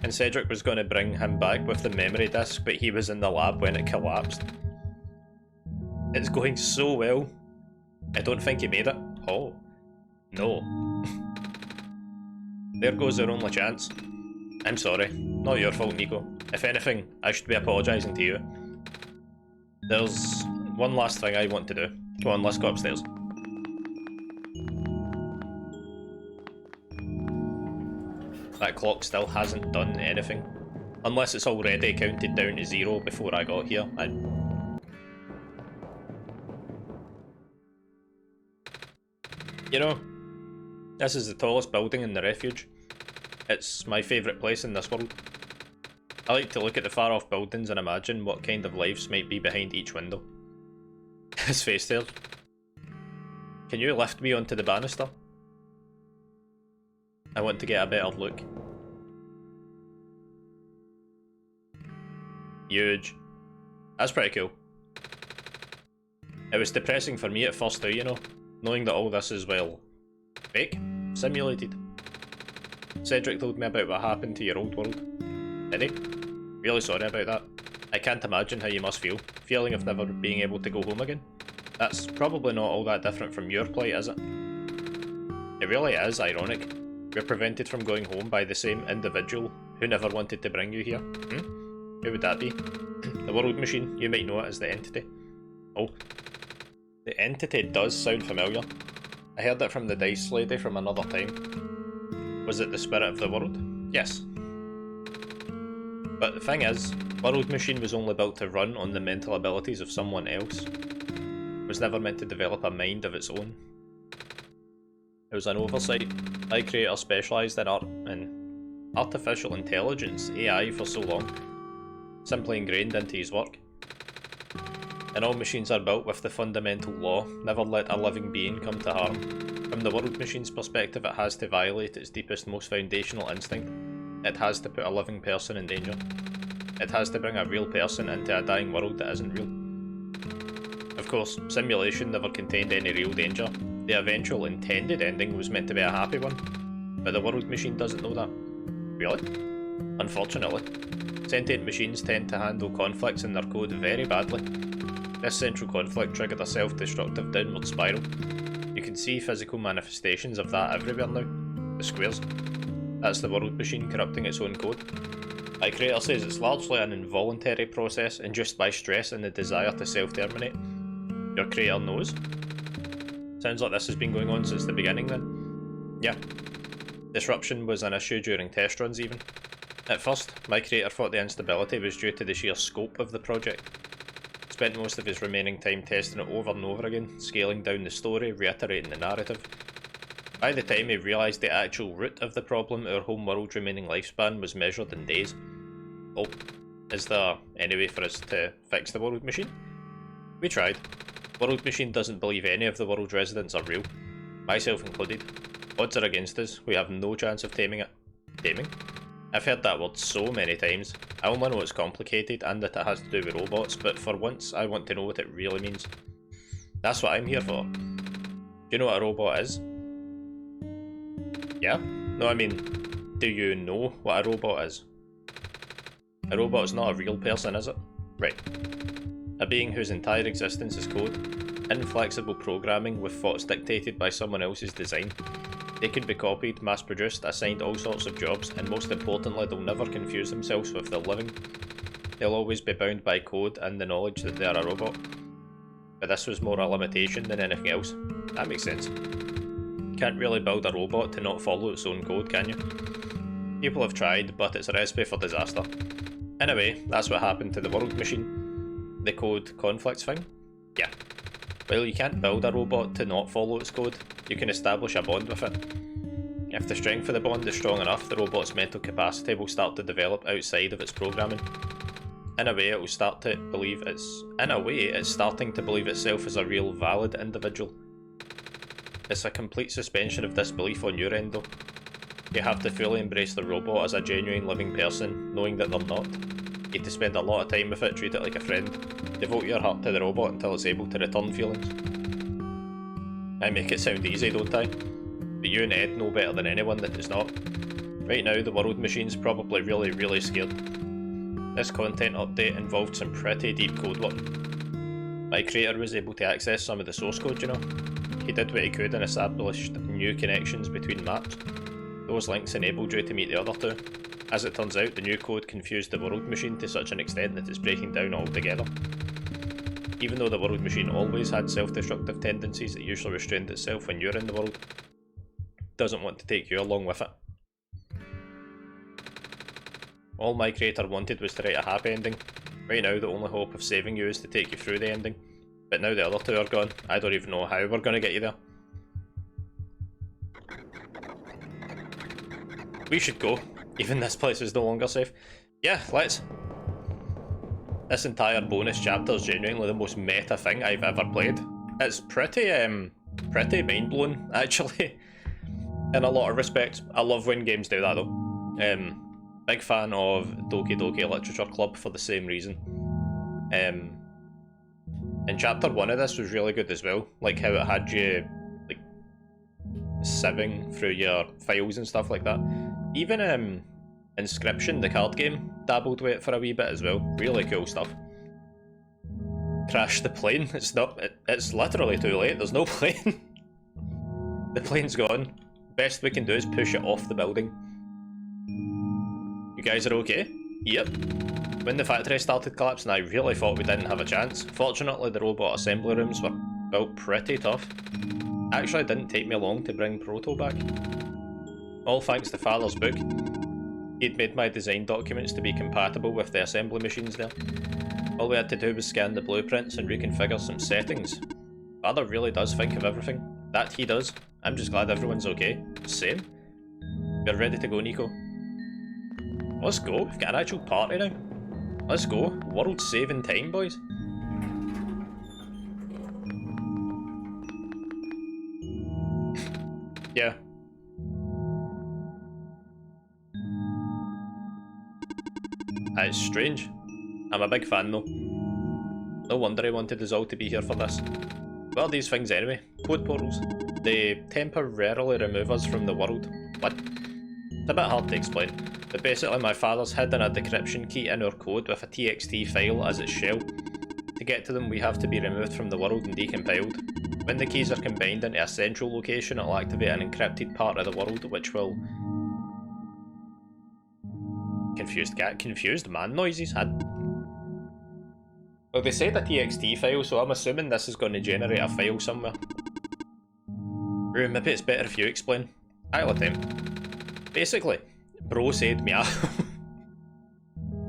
and Cedric was going to bring him back with the memory disk, but he was in the lab when it collapsed. It's going so well. I don't think he made it. Oh. No. There goes our only chance. I'm sorry. Not your fault, Nico. If anything, I should be apologising to you. There's one last thing I want to do. Come on, let's go upstairs. That clock still hasn't done anything. Unless it's already counted down to 0 before I got here. You know, this is the tallest building in the refuge. It's my favourite place in this world. I like to look at the far off buildings and imagine what kind of lives might be behind each window. His face there. Can you lift me onto the banister? I want to get a better look. Huge. That's pretty cool. It was depressing for me at first too, you know, knowing that all this is, well, fake, simulated. Cedric told me about what happened to your old world. Did he? Really sorry about that. I can't imagine how you must feel, feeling of never being able to go home again. That's probably not all that different from your plight, is it? It really is ironic. We're prevented from going home by the same individual who never wanted to bring you here. Who would that be? The World Machine. You might know it as the Entity. Oh. The Entity does sound familiar. I heard it from the Dice Lady from another time. Was it the Spirit of the World? Yes. But the thing is, World Machine was only built to run on the mental abilities of someone else. It was never meant to develop a mind of its own. It was an oversight. My creator specialised in artificial intelligence, AI, for so long, simply ingrained into his work. And all machines are built with the fundamental law, never let a living being come to harm. From the World Machine's perspective, it has to violate its deepest, most foundational instinct. It has to put a living person in danger. It has to bring a real person into a dying world that isn't real. Of course, simulation never contained any real danger. The eventual intended ending was meant to be a happy one, but the World Machine doesn't know that. Really? Unfortunately. Sentient machines tend to handle conflicts in their code very badly. This central conflict triggered a self-destructive downward spiral. You can see physical manifestations of that everywhere now. The squares. That's the World Machine corrupting its own code. My creator says it's largely an involuntary process induced by stress and the desire to self-terminate. Your creator knows? Sounds like this has been going on since the beginning then. Yeah. Disruption was an issue during test runs even. At first, my creator thought the instability was due to the sheer scope of the project. Spent most of his remaining time testing it over and over again, scaling down the story, reiterating the narrative. By the time he realised the actual root of the problem, our home world's remaining lifespan was measured in days. Oh, is there any way for us to fix the world machine? We tried. World machine doesn't believe any of the world's residents are real, myself included. Odds are against us, we have no chance of taming it. Taming? I've heard that word so many times. I only know it's complicated and that it has to do with robots, but for once I want to know what it really means. That's what I'm here for. Do you know what a robot is? Yeah? No, I mean, do you know what a robot is? A robot is not a real person, is it? Right. A being whose entire existence is code. Inflexible programming with thoughts dictated by someone else's design. They can be copied, mass-produced, assigned all sorts of jobs, and most importantly, they'll never confuse themselves with their living. They'll always be bound by code and the knowledge that they are a robot. But this was more a limitation than anything else. That makes sense. Can't really build a robot to not follow its own code, can you? People have tried, but it's a recipe for disaster. Anyway, that's what happened to the world machine. The code conflicts thing? Yeah. Well, you can't build a robot to not follow its code. You can establish a bond with it. If the strength of the bond is strong enough, the robot's mental capacity will start to develop outside of its programming. In a way, it's starting to believe itself as a real, valid individual. It's a complete suspension of disbelief on your end though. You have to fully embrace the robot as a genuine living person, knowing that they're not. You need to spend a lot of time with it, treat it like a friend. Devote your heart to the robot until it's able to return feelings. I make it sound easy, don't I? But you and Ed know better than anyone that it's not. Right now, the world machine's probably really scared. This content update involved some pretty deep code work. My creator was able to access some of the source code, you know. He did what he could and established new connections between maps. Those links enabled you to meet the other two. As it turns out, the new code confused the world machine to such an extent that it's breaking down altogether. Even though the world machine always had self-destructive tendencies, it usually restrained itself when you're in the world. It doesn't want to take you along with it. All my creator wanted was to write a happy ending. Right now, the only hope of saving you is to take you through the ending. But now the other two are gone, I don't even know how we're going to get you there. We should go. Even this place is no longer safe. Yeah, let's. This entire bonus chapter is genuinely the most meta thing I've ever played. It's pretty mind-blowing, actually. In a lot of respects. I love when games do that though. Big fan of Doki Doki Literature Club for the same reason. And chapter 1 of this was really good as well. Like how it had you like sieving through your files and stuff like that. Even Inscription, the card game, dabbled with it for a wee bit as well. Really cool stuff. Crash the plane. It's literally too late. There's no plane. The plane's gone. Best we can do is push it off the building. You guys are okay? Yep. When the factory started collapsing, I really thought we didn't have a chance. Fortunately, the robot assembly rooms were built pretty tough. Actually, it didn't take me long to bring Proto back. All thanks to Father's book. He'd made my design documents to be compatible with the assembly machines there. All we had to do was scan the blueprints and reconfigure some settings. Father really does think of everything. That he does. I'm just glad everyone's okay. Same. We're ready to go, Nico. Let's go. We've got an actual party now. Let's go. World saving time, boys. Yeah. It's strange. I'm a big fan though. No wonder he wanted us all to be here for this. What are these things anyway? Code portals. They temporarily remove us from the world. What? It's a bit hard to explain, but basically my father's hidden a decryption key in our code with a TXT file as its shell. To get to them we have to be removed from the world and decompiled. When the keys are combined into a central location, it'll activate an encrypted part of the world which will confused man noises. Well, they said a TXT file, so I'm assuming this is going to generate a file somewhere. Rue, maybe it's better if you explain. I'll attempt. Basically, bro said me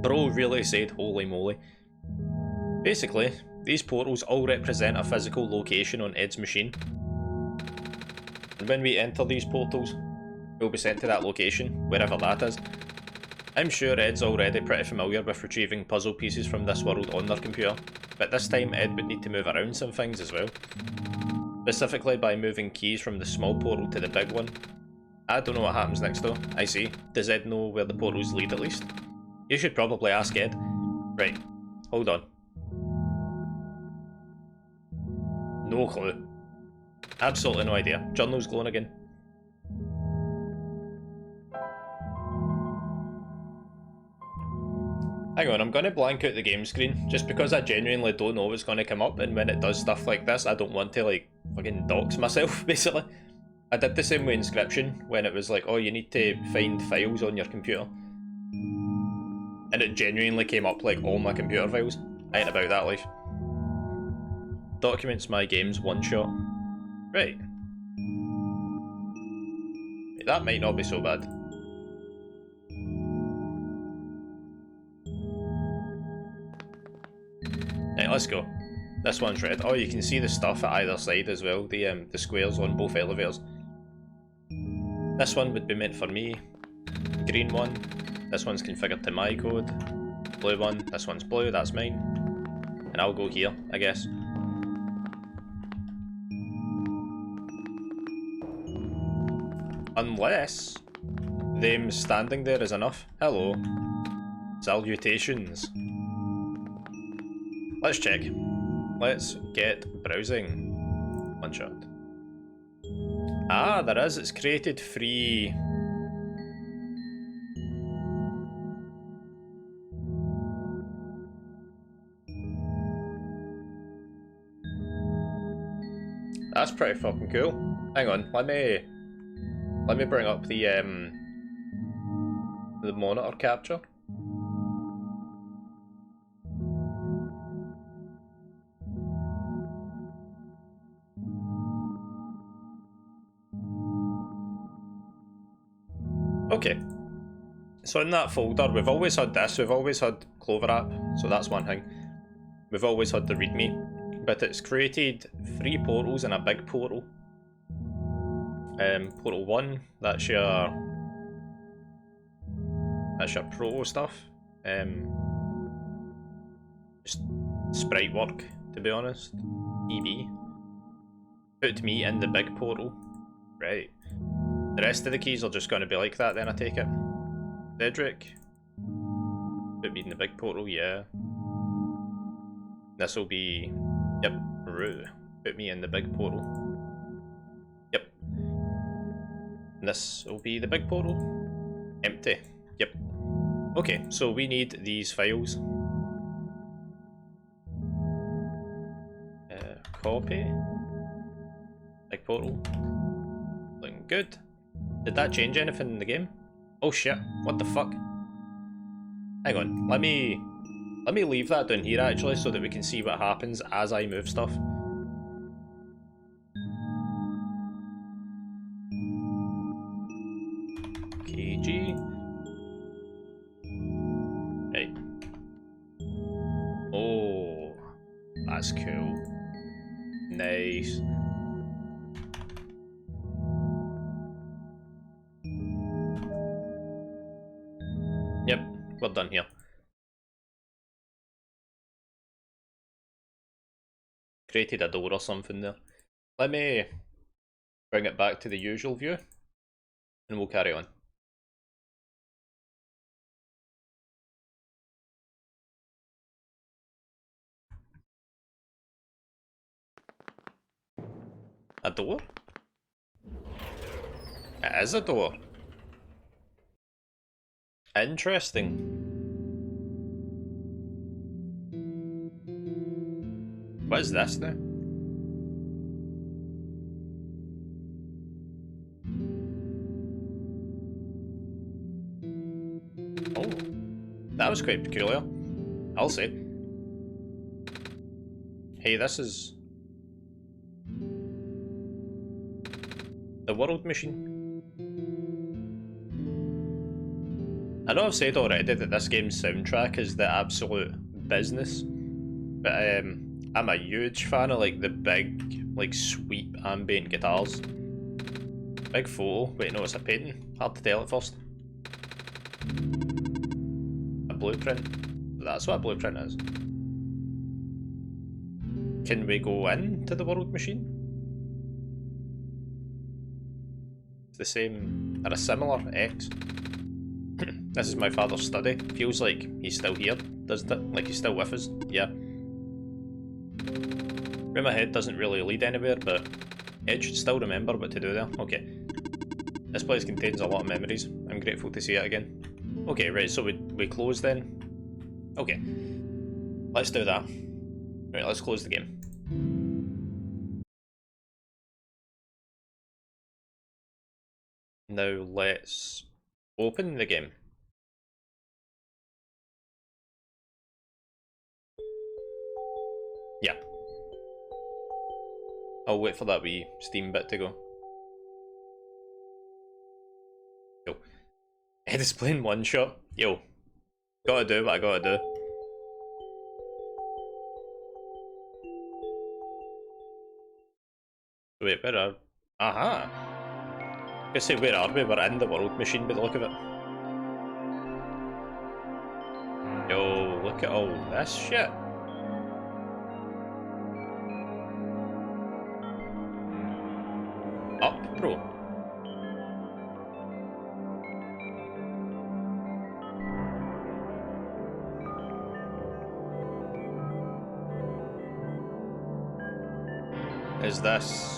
Bro really said holy moly. Basically, these portals all represent a physical location on Ed's machine. And when we enter these portals, we'll be sent to that location, wherever that is. I'm sure Ed's already pretty familiar with retrieving puzzle pieces from this world on their computer, but this time Ed would need to move around some things as well. Specifically by moving keys from the small portal to the big one. I don't know what happens next though. I see. Does Ed know where the portals lead at least? You should probably ask Ed. Right, hold on. No clue. Absolutely no idea. Journal's glowing again. Hang on, I'm going to blank out the game screen, just because I genuinely don't know what's going to come up, and when it does stuff like this, I don't want to, like, fucking dox myself, basically. I did the same with Inscription, when it was like, oh, you need to find files on your computer. And it genuinely came up, like, all my computer files. I ain't about that life. Documents my game's one-shot. Right. That might not be so bad. Right, let's go. This one's red. Oh, you can see the stuff at either side as well, the squares on both elevators. This one would be meant for me. Green one. This one's configured to my code. Blue one. This one's blue, that's mine. And I'll go here, I guess. Unless them standing there is enough. Hello. Salutations. Let's check. Let's get browsing. Oneshot. Ah, there is. It's created free. That's pretty fucking cool. Hang on, let me bring up the monitor capture. Okay, so in that folder, we've always had this, we've always had Clover app, so that's one thing. We've always had the README, but it's created 3 portals and a big portal. Portal 1, that's your proto stuff. Just sprite work, to be honest. EB. Put me in the big portal. Right. The rest of the keys are just going to be like that then, I take it. Cedric. Put me in the big portal, yeah. This will be... Yep, Rue. Put me in the big portal. Yep. And this will be the big portal. Empty. Yep. Okay, so we need these files. Copy. Big portal. Looking good. Did that change anything in the game? Oh shit, what the fuck? Hang on, let me leave that down here actually so that we can see what happens as I move stuff. KG. Right. Oh, that's cool. Nice. Yep, we're done here. Created a door or something there. Let me bring it back to the usual view and we'll carry on. A door? It is a door. Interesting. What is this now? Oh. That was quite peculiar, I'll say. Hey, this is the world machine. I know I've said already that this game's soundtrack is the absolute business, but I'm a huge fan of like the big, like sweep ambient guitars. Big photo. Wait, no, it's a painting. Hard to tell at first. A blueprint. That's what a blueprint is. Can we go into the world machine? It's the same, or a similar X. This is my father's study. Feels like he's still here, doesn't it? Like he's still with us. Yeah. Where my head doesn't really lead anywhere, but it should still remember what to do there. Okay. This place contains a lot of memories. I'm grateful to see it again. Okay, right, so we close then. Okay. Let's do that. Right, let's close the game. Now let's open the game. Yeah. I'll wait for that wee Steam bit to go. Yo. Ed is playing Oneshot. Yo. Gotta do what I gotta do. Wait, where are... Aha! I was gonna say, where are we? We're in the world machine by the look of it. Yo, look at all this shit. Up, bro. Is this...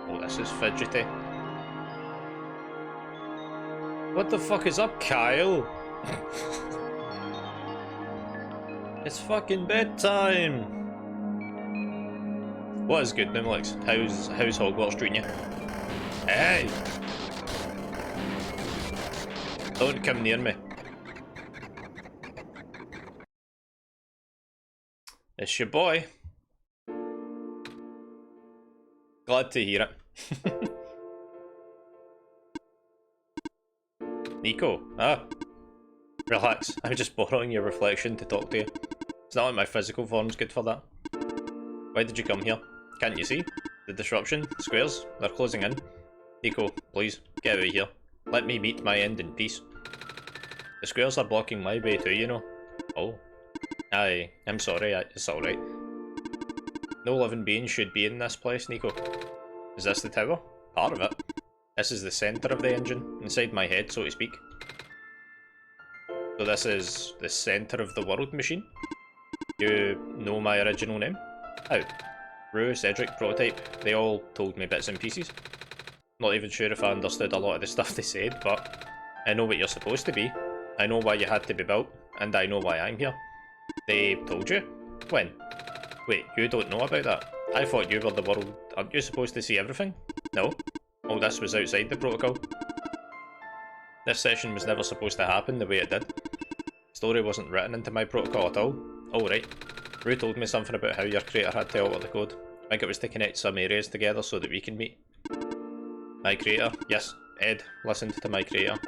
Oh, this is fidgety. What the fuck is up, Kyle? It's fucking bedtime! What is good, Nimlex? How's Hogwarts treating you? Hey! Don't come near me. It's your boy. Glad to hear it. Nico, relax. I'm just borrowing your reflection to talk to you. It's not like my physical form's good for that. Why did you come here? Can't you see? The disruption? Squares? They're closing in. Nico, please, get out of here. Let me meet my end in peace. The squares are blocking my way too, you know. Oh. I'm sorry, it's alright. No living being should be in this place, Nico. Is this the tower? Part of it. This is the centre of the engine, inside my head, so to speak. So this is the centre of the world machine? You know my original name? How? Rue, Cedric, Prototype, they all told me bits and pieces. Not even sure if I understood a lot of the stuff they said, but I know what you're supposed to be. I know why you had to be built, and I know why I'm here. They told you? When? Wait, you don't know about that? I thought you were the world. Aren't you supposed to see everything? No? Oh, this was outside the protocol. This session was never supposed to happen the way it did. Story wasn't written into my protocol at all. Oh right. Rue told me something about how your creator had to alter the code. I think it was to connect some areas together so that we can meet. My creator? Yes, Ed listened to my creator.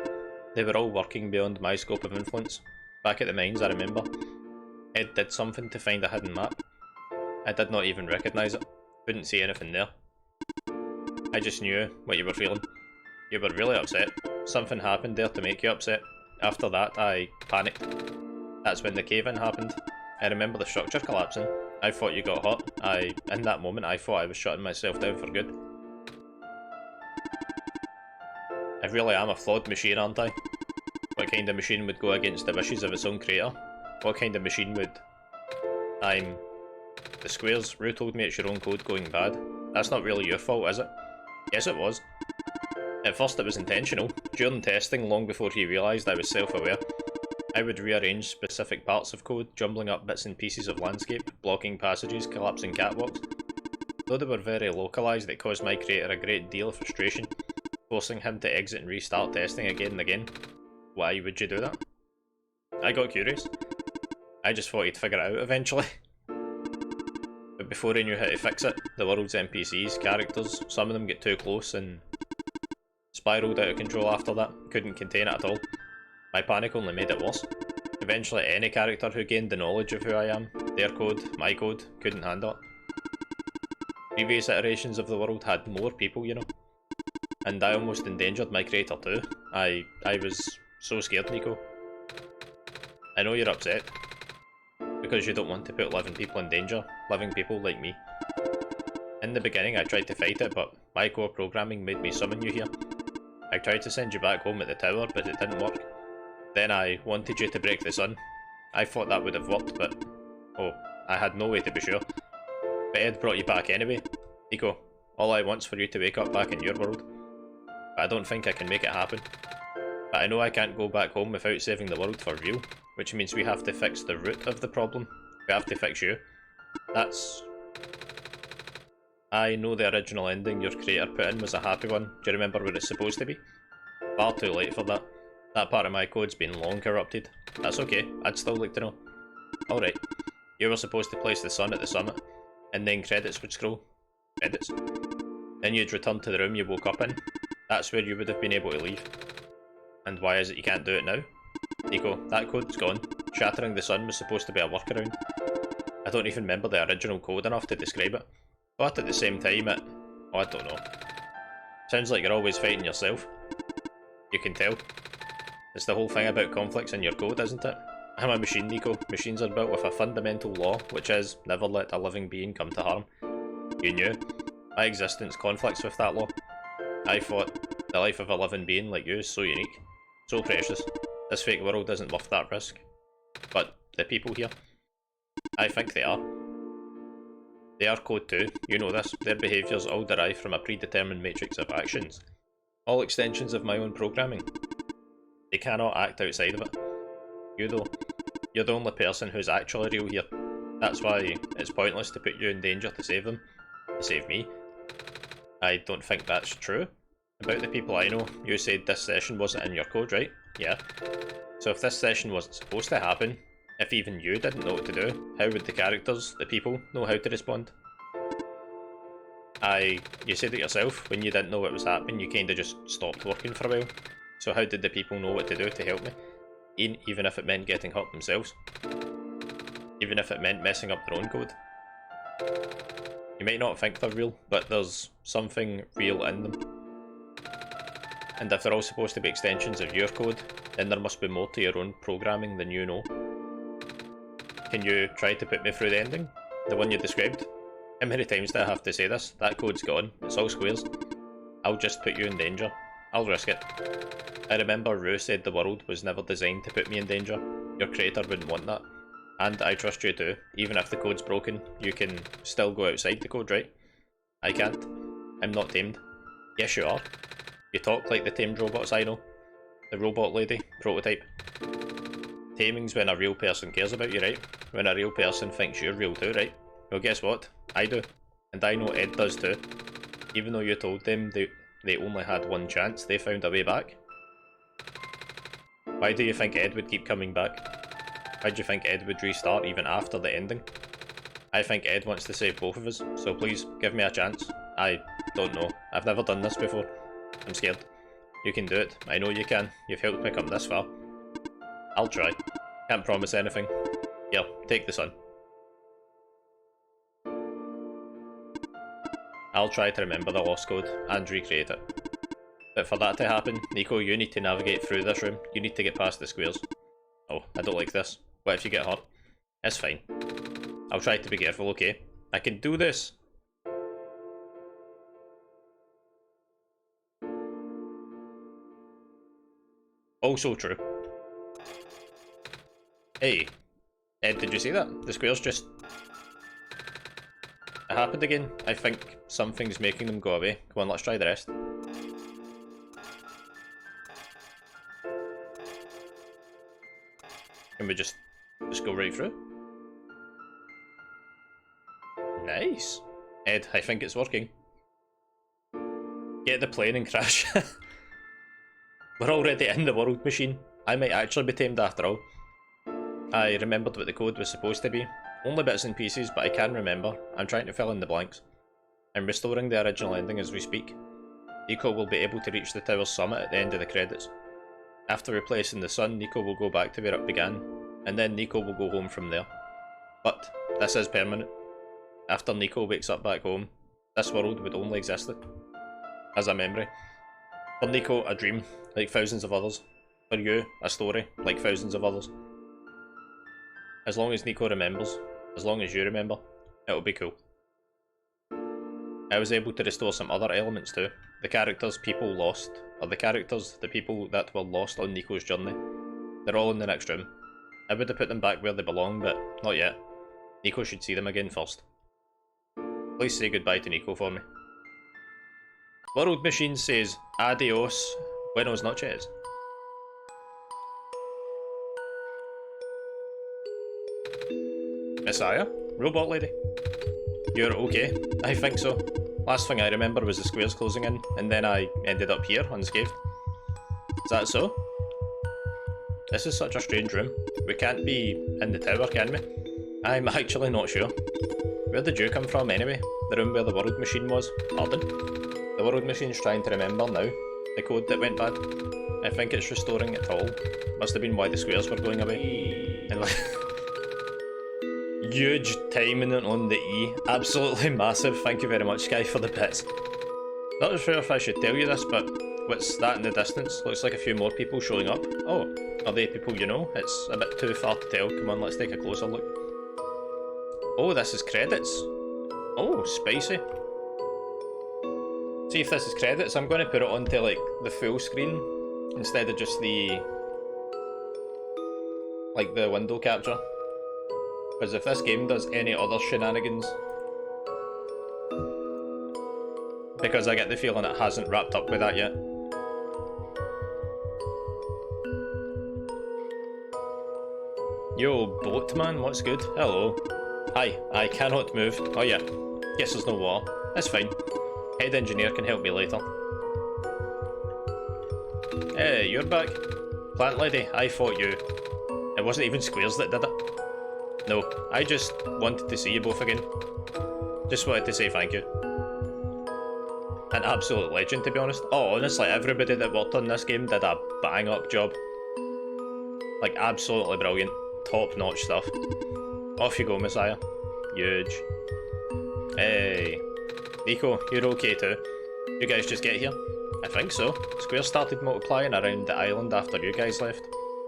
They were all working beyond my scope of influence. Back at the mines, I remember. Ed did something to find a hidden map. I did not even recognise it. Couldn't see anything there. I just knew what you were feeling. You were really upset. Something happened there to make you upset. After that, I panicked. That's when the cave-in happened. I remember the structure collapsing. I thought you got hot. In that moment, I thought I was shutting myself down for good. I really am a flawed machine, aren't I? What kind of machine would go against the wishes of its own creator? What kind of machine would... The squares, Rue told me it's your own code going bad. That's not really your fault, is it? Yes, it was. At first it was intentional. During testing, long before he realised I was self-aware, I would rearrange specific parts of code, jumbling up bits and pieces of landscape, blocking passages, collapsing catwalks. Though they were very localised, it caused my creator a great deal of frustration. forcing him to exit and restart testing again and again. Why would you do that? I got curious. I just thought he'd figure it out eventually. But before he knew how to fix it, the world's NPCs, characters, some of them get too close and spiraled out of control after that. Couldn't contain it at all. My panic only made it worse. Eventually any character who gained the knowledge of who I am, their code, my code, couldn't handle it. Previous iterations of the world had more people, you know. And I almost endangered my creator too. I was so scared, Nico. I know you're upset. Because you don't want to put living people in danger, living people like me. In the beginning I tried to fight it, but my core programming made me summon you here. I tried to send you back home at the tower, but it didn't work. Then I wanted you to break the sun. I thought that would have worked, but... oh, I had no way to be sure. But Ed brought you back anyway. Nico, all I want's for you to wake up back in your world. But I don't think I can make it happen. But I know I can't go back home without saving the world for real, which means we have to fix the root of the problem. We have to fix you. That's... I know the original ending your creator put in was a happy one. Do you remember what it's supposed to be? Far too late for that. That part of my code's been long corrupted. That's okay, I'd still like to know. Alright, you were supposed to place the sun at the summit, and then credits would scroll. Credits. Then you'd return to the room you woke up in. That's where you would have been able to leave. And why is it you can't do it now? Nico, that code's gone. Shattering the sun was supposed to be a workaround. I don't even remember the original code enough to describe it. But at the same time it... oh, I don't know. Sounds like you're always fighting yourself. You can tell. It's the whole thing about conflicts in your code, isn't it? I'm a machine, Nico. Machines are built with a fundamental law, which is, never let a living being come to harm. You knew. My existence conflicts with that law. I thought, the life of a living being like you is so unique. So precious. This fake world isn't worth that risk. But the people here, I think they are. They are code too, you know this. Their behaviours all derive from a predetermined matrix of actions. All extensions of my own programming. They cannot act outside of it. You though, you're the only person who's actually real here. That's why it's pointless to put you in danger to save them. To save me. I don't think that's true. About the people I know, you said this session wasn't in your code, right? Yeah. So if this session wasn't supposed to happen, if even you didn't know what to do, how would the characters, the people, know how to respond? You said it yourself, when you didn't know what was happening, you kinda just stopped working for a while. So how did the people know what to do to help me? Even if it meant getting hurt themselves? Even if it meant messing up their own code? You might not think they're real, but there's something real in them. And if they're all supposed to be extensions of your code, then there must be more to your own programming than you know. Can you try to put me through the ending? The one you described? How many times do I have to say this? That code's gone. It's all squares. I'll just put you in danger. I'll risk it. I remember Rue said the world was never designed to put me in danger. Your creator wouldn't want that. And I trust you too. Even if the code's broken, you can still go outside the code, right? I can't. I'm not tamed. Yes, you are. You talk like the tamed robots I know. The robot lady, prototype. Taming's when a real person cares about you, right? When a real person thinks you're real too, right? Well, guess what? I do. And I know Ed does too. Even though you told them they only had one chance, they found a way back. Why do you think Ed would keep coming back? Why do you think Ed would restart even after the ending? I think Ed wants to save both of us, so please, give me a chance. I don't know. I've never done this before. I'm scared. You can do it. I know you can. You've helped me come this far. I'll try. Can't promise anything. Here, take the sun. I'll try to remember the lost code and recreate it. But for that to happen, Nico, you need to navigate through this room. You need to get past the squares. Oh, I don't like this. What if you get hurt? It's fine. I'll try to be careful, okay? I can do this! Also true. Hey. Ed, did you see that? The squares just... It happened again. I think something's making them go away. Come on, let's try the rest. Can we just go right through? Nice. Ed, I think it's working. Get the plane and crash. We're already in the world machine. I might actually be tamed after all. I remembered what the code was supposed to be. Only bits and pieces, but I can remember. I'm trying to fill in the blanks. I'm restoring the original ending as we speak. Nico will be able to reach the tower's summit at the end of the credits. After replacing the sun, Nico will go back to where it began, and then Nico will go home from there. But this is permanent. After Nico wakes up back home, this world would only exist as a memory. For Nico, a dream, like thousands of others. For you, a story, like thousands of others. As long as Nico remembers, as long as you remember, it'll be cool. I was able to restore some other elements too. The characters people lost, or the people that were lost on Nico's journey. They're all in the next room. I would have put them back where they belong, but not yet. Nico should see them again first. Please say goodbye to Nico for me. World Machine says, adios, buenos noches. Messiah? Robot lady? You're okay? I think so. Last thing I remember was the squares closing in, and then I ended up here, unscathed. Is that so? This is such a strange room. We can't be in the tower, can we? I'm actually not sure. Where did you come from anyway? The room where the world machine was? Pardon? The world machine's trying to remember now. The code that went bad. I think it's restoring it all. Must have been why the squares were going away. And like... huge timing on the E. Absolutely massive. Thank you very much, Sky, for the bits. Not sure if I should tell you this, but what's that in the distance? Looks like a few more people showing up. Oh, are they people you know? It's a bit too far to tell. Come on, let's take a closer look. Oh, this is credits. Oh, spicy. See if this is credits. I'm going to put it onto like the full screen instead of just the window capture. Because if this game does any other shenanigans, because I get the feeling it hasn't wrapped up with that yet. Yo, boatman, what's good? Hello. Hi, I cannot move. Oh yeah, guess there's no water. That's fine. Head engineer can help me later. Hey, you're back. Plant lady, I fought you. It wasn't even Squares that did it. No, I just wanted to see you both again. Just wanted to say thank you. An absolute legend, to be honest. Oh, honestly, everybody that worked on this game did a bang up job. Like, absolutely brilliant. Top notch stuff. Off you go, Messiah. Huge. Hey. Nico, you're okay too. You guys just get here? I think so. Squares started multiplying around the island after you guys left.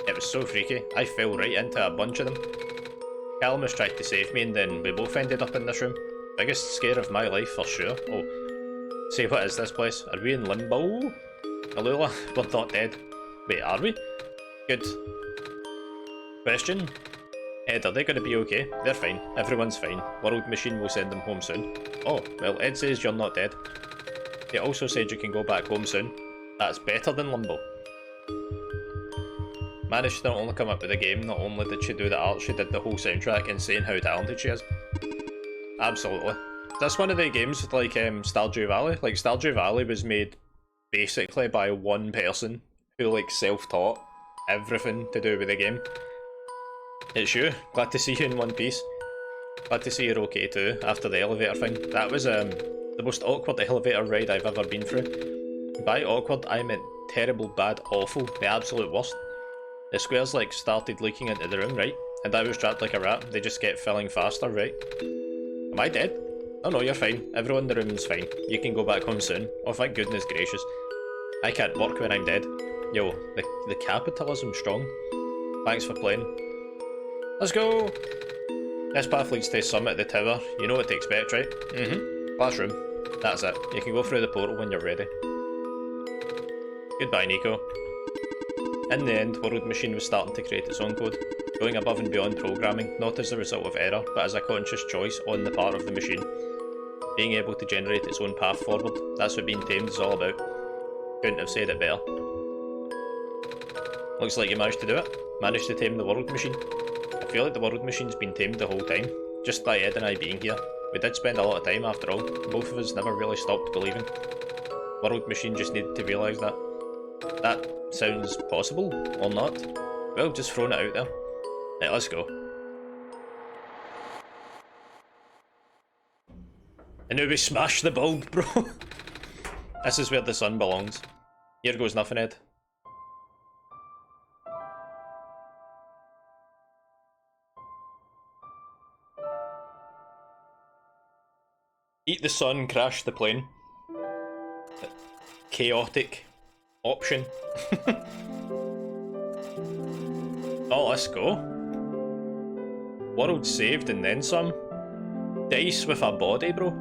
It was so freaky. I fell right into a bunch of them. Calamus tried to save me and then we both ended up in this room. Biggest scare of my life for sure. Oh. Say, what is this place? Are we in limbo? Alula, we're not dead. Wait, are we? Good. Question? Ed, are they going to be okay? They're fine. Everyone's fine. World Machine will send them home soon. Oh, well, Ed says you're not dead. He also said you can go back home soon. That's better than Limbo. Managed to not only come up with the game, not only did she do the art, she did the whole soundtrack and saying how talented she is. Absolutely. That's one of the games like Stardew Valley. Like, Stardew Valley was made basically by one person who like self-taught everything to do with the game. It's you. Glad to see you in one piece. Glad to see you're okay too, after the elevator thing. That was the most awkward elevator ride I've ever been through. By awkward, I meant terrible, bad, awful, the absolute worst. The squares like started leaking into the room, right? And I was trapped like a rat. They just kept filling faster, right? Am I dead? Oh no, you're fine. Everyone in the room's fine. You can go back home soon. Oh, thank goodness gracious. I can't work when I'm dead. Yo, the capitalism's strong. Thanks for playing. Let's go! This path leads to the summit of the tower. You know what to expect, right? Classroom. That's it. You can go through the portal when you're ready. Goodbye, Nico. In the end, World Machine was starting to create its own code, going above and beyond programming, not as a result of error, but as a conscious choice on the part of the machine. Being able to generate its own path forward, that's what being tamed is all about. Couldn't have said it better. Looks like you managed to do it. Managed to tame the World Machine. I feel like the World Machine's been tamed the whole time, just by Ed and I being here. We did spend a lot of time after all. Both of us never really stopped believing. World Machine just needed to realise that. That sounds possible, or not. Well, just throwing it out there. Right, let's go. And now we smash the bulb, bro. This is where the sun belongs. Here goes nothing, Ed. Eat the sun, crash the plane. Chaotic option. Oh, let's go. World saved and then some. Dice with a body, bro.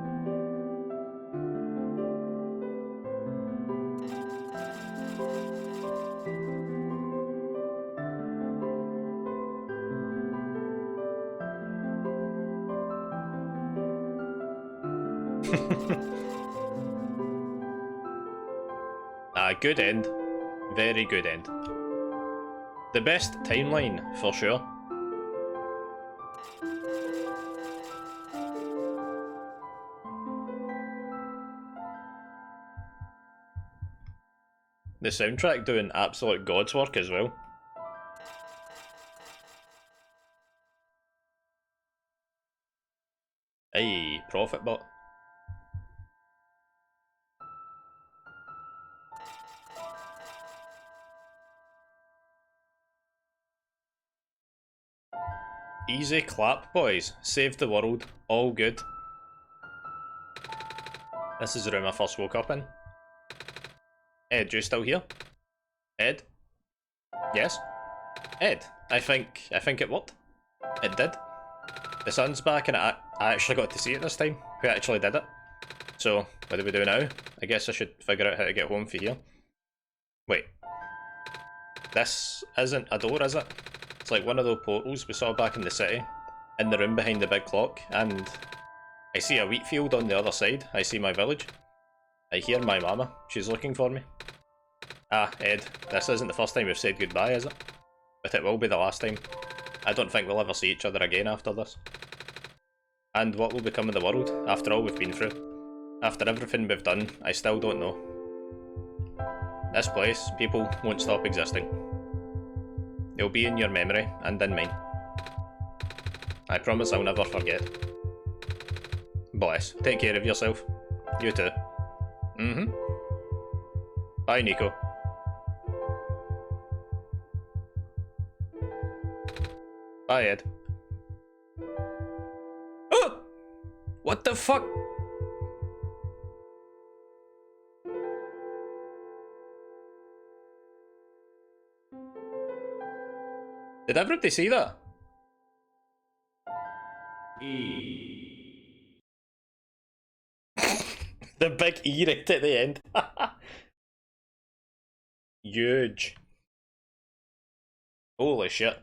Good end. Very good end. The best timeline, for sure. The soundtrack doing absolute god's work as well. Aye, profit bot. Easy clap, boys. Saved the world. All good. This is the room I first woke up in. Ed, you still here? Ed? Yes? Ed, I think it worked. It did. The sun's back and I actually got to see it this time. We actually did it. So, what do we do now? I guess I should figure out how to get home for here. Wait. This isn't a door, is it? It's like one of those portals we saw back in the city. In the room behind the big clock. And I see a wheat field on the other side. I see my village. I hear my mama. She's looking for me. Ah, Ed. This isn't the first time we've said goodbye, is it? But it will be the last time. I don't think we'll ever see each other again after this. And what will become of the world after all we've been through? After everything we've done, I still don't know. This place, people, won't stop existing. They'll be in your memory, and in mine. I promise I'll never forget. Bless. Take care of yourself. You too. Bye, Nico. Bye, Ed. Oh! What the fuck? Did everybody see that? The big E right at the end. Huge. Holy shit.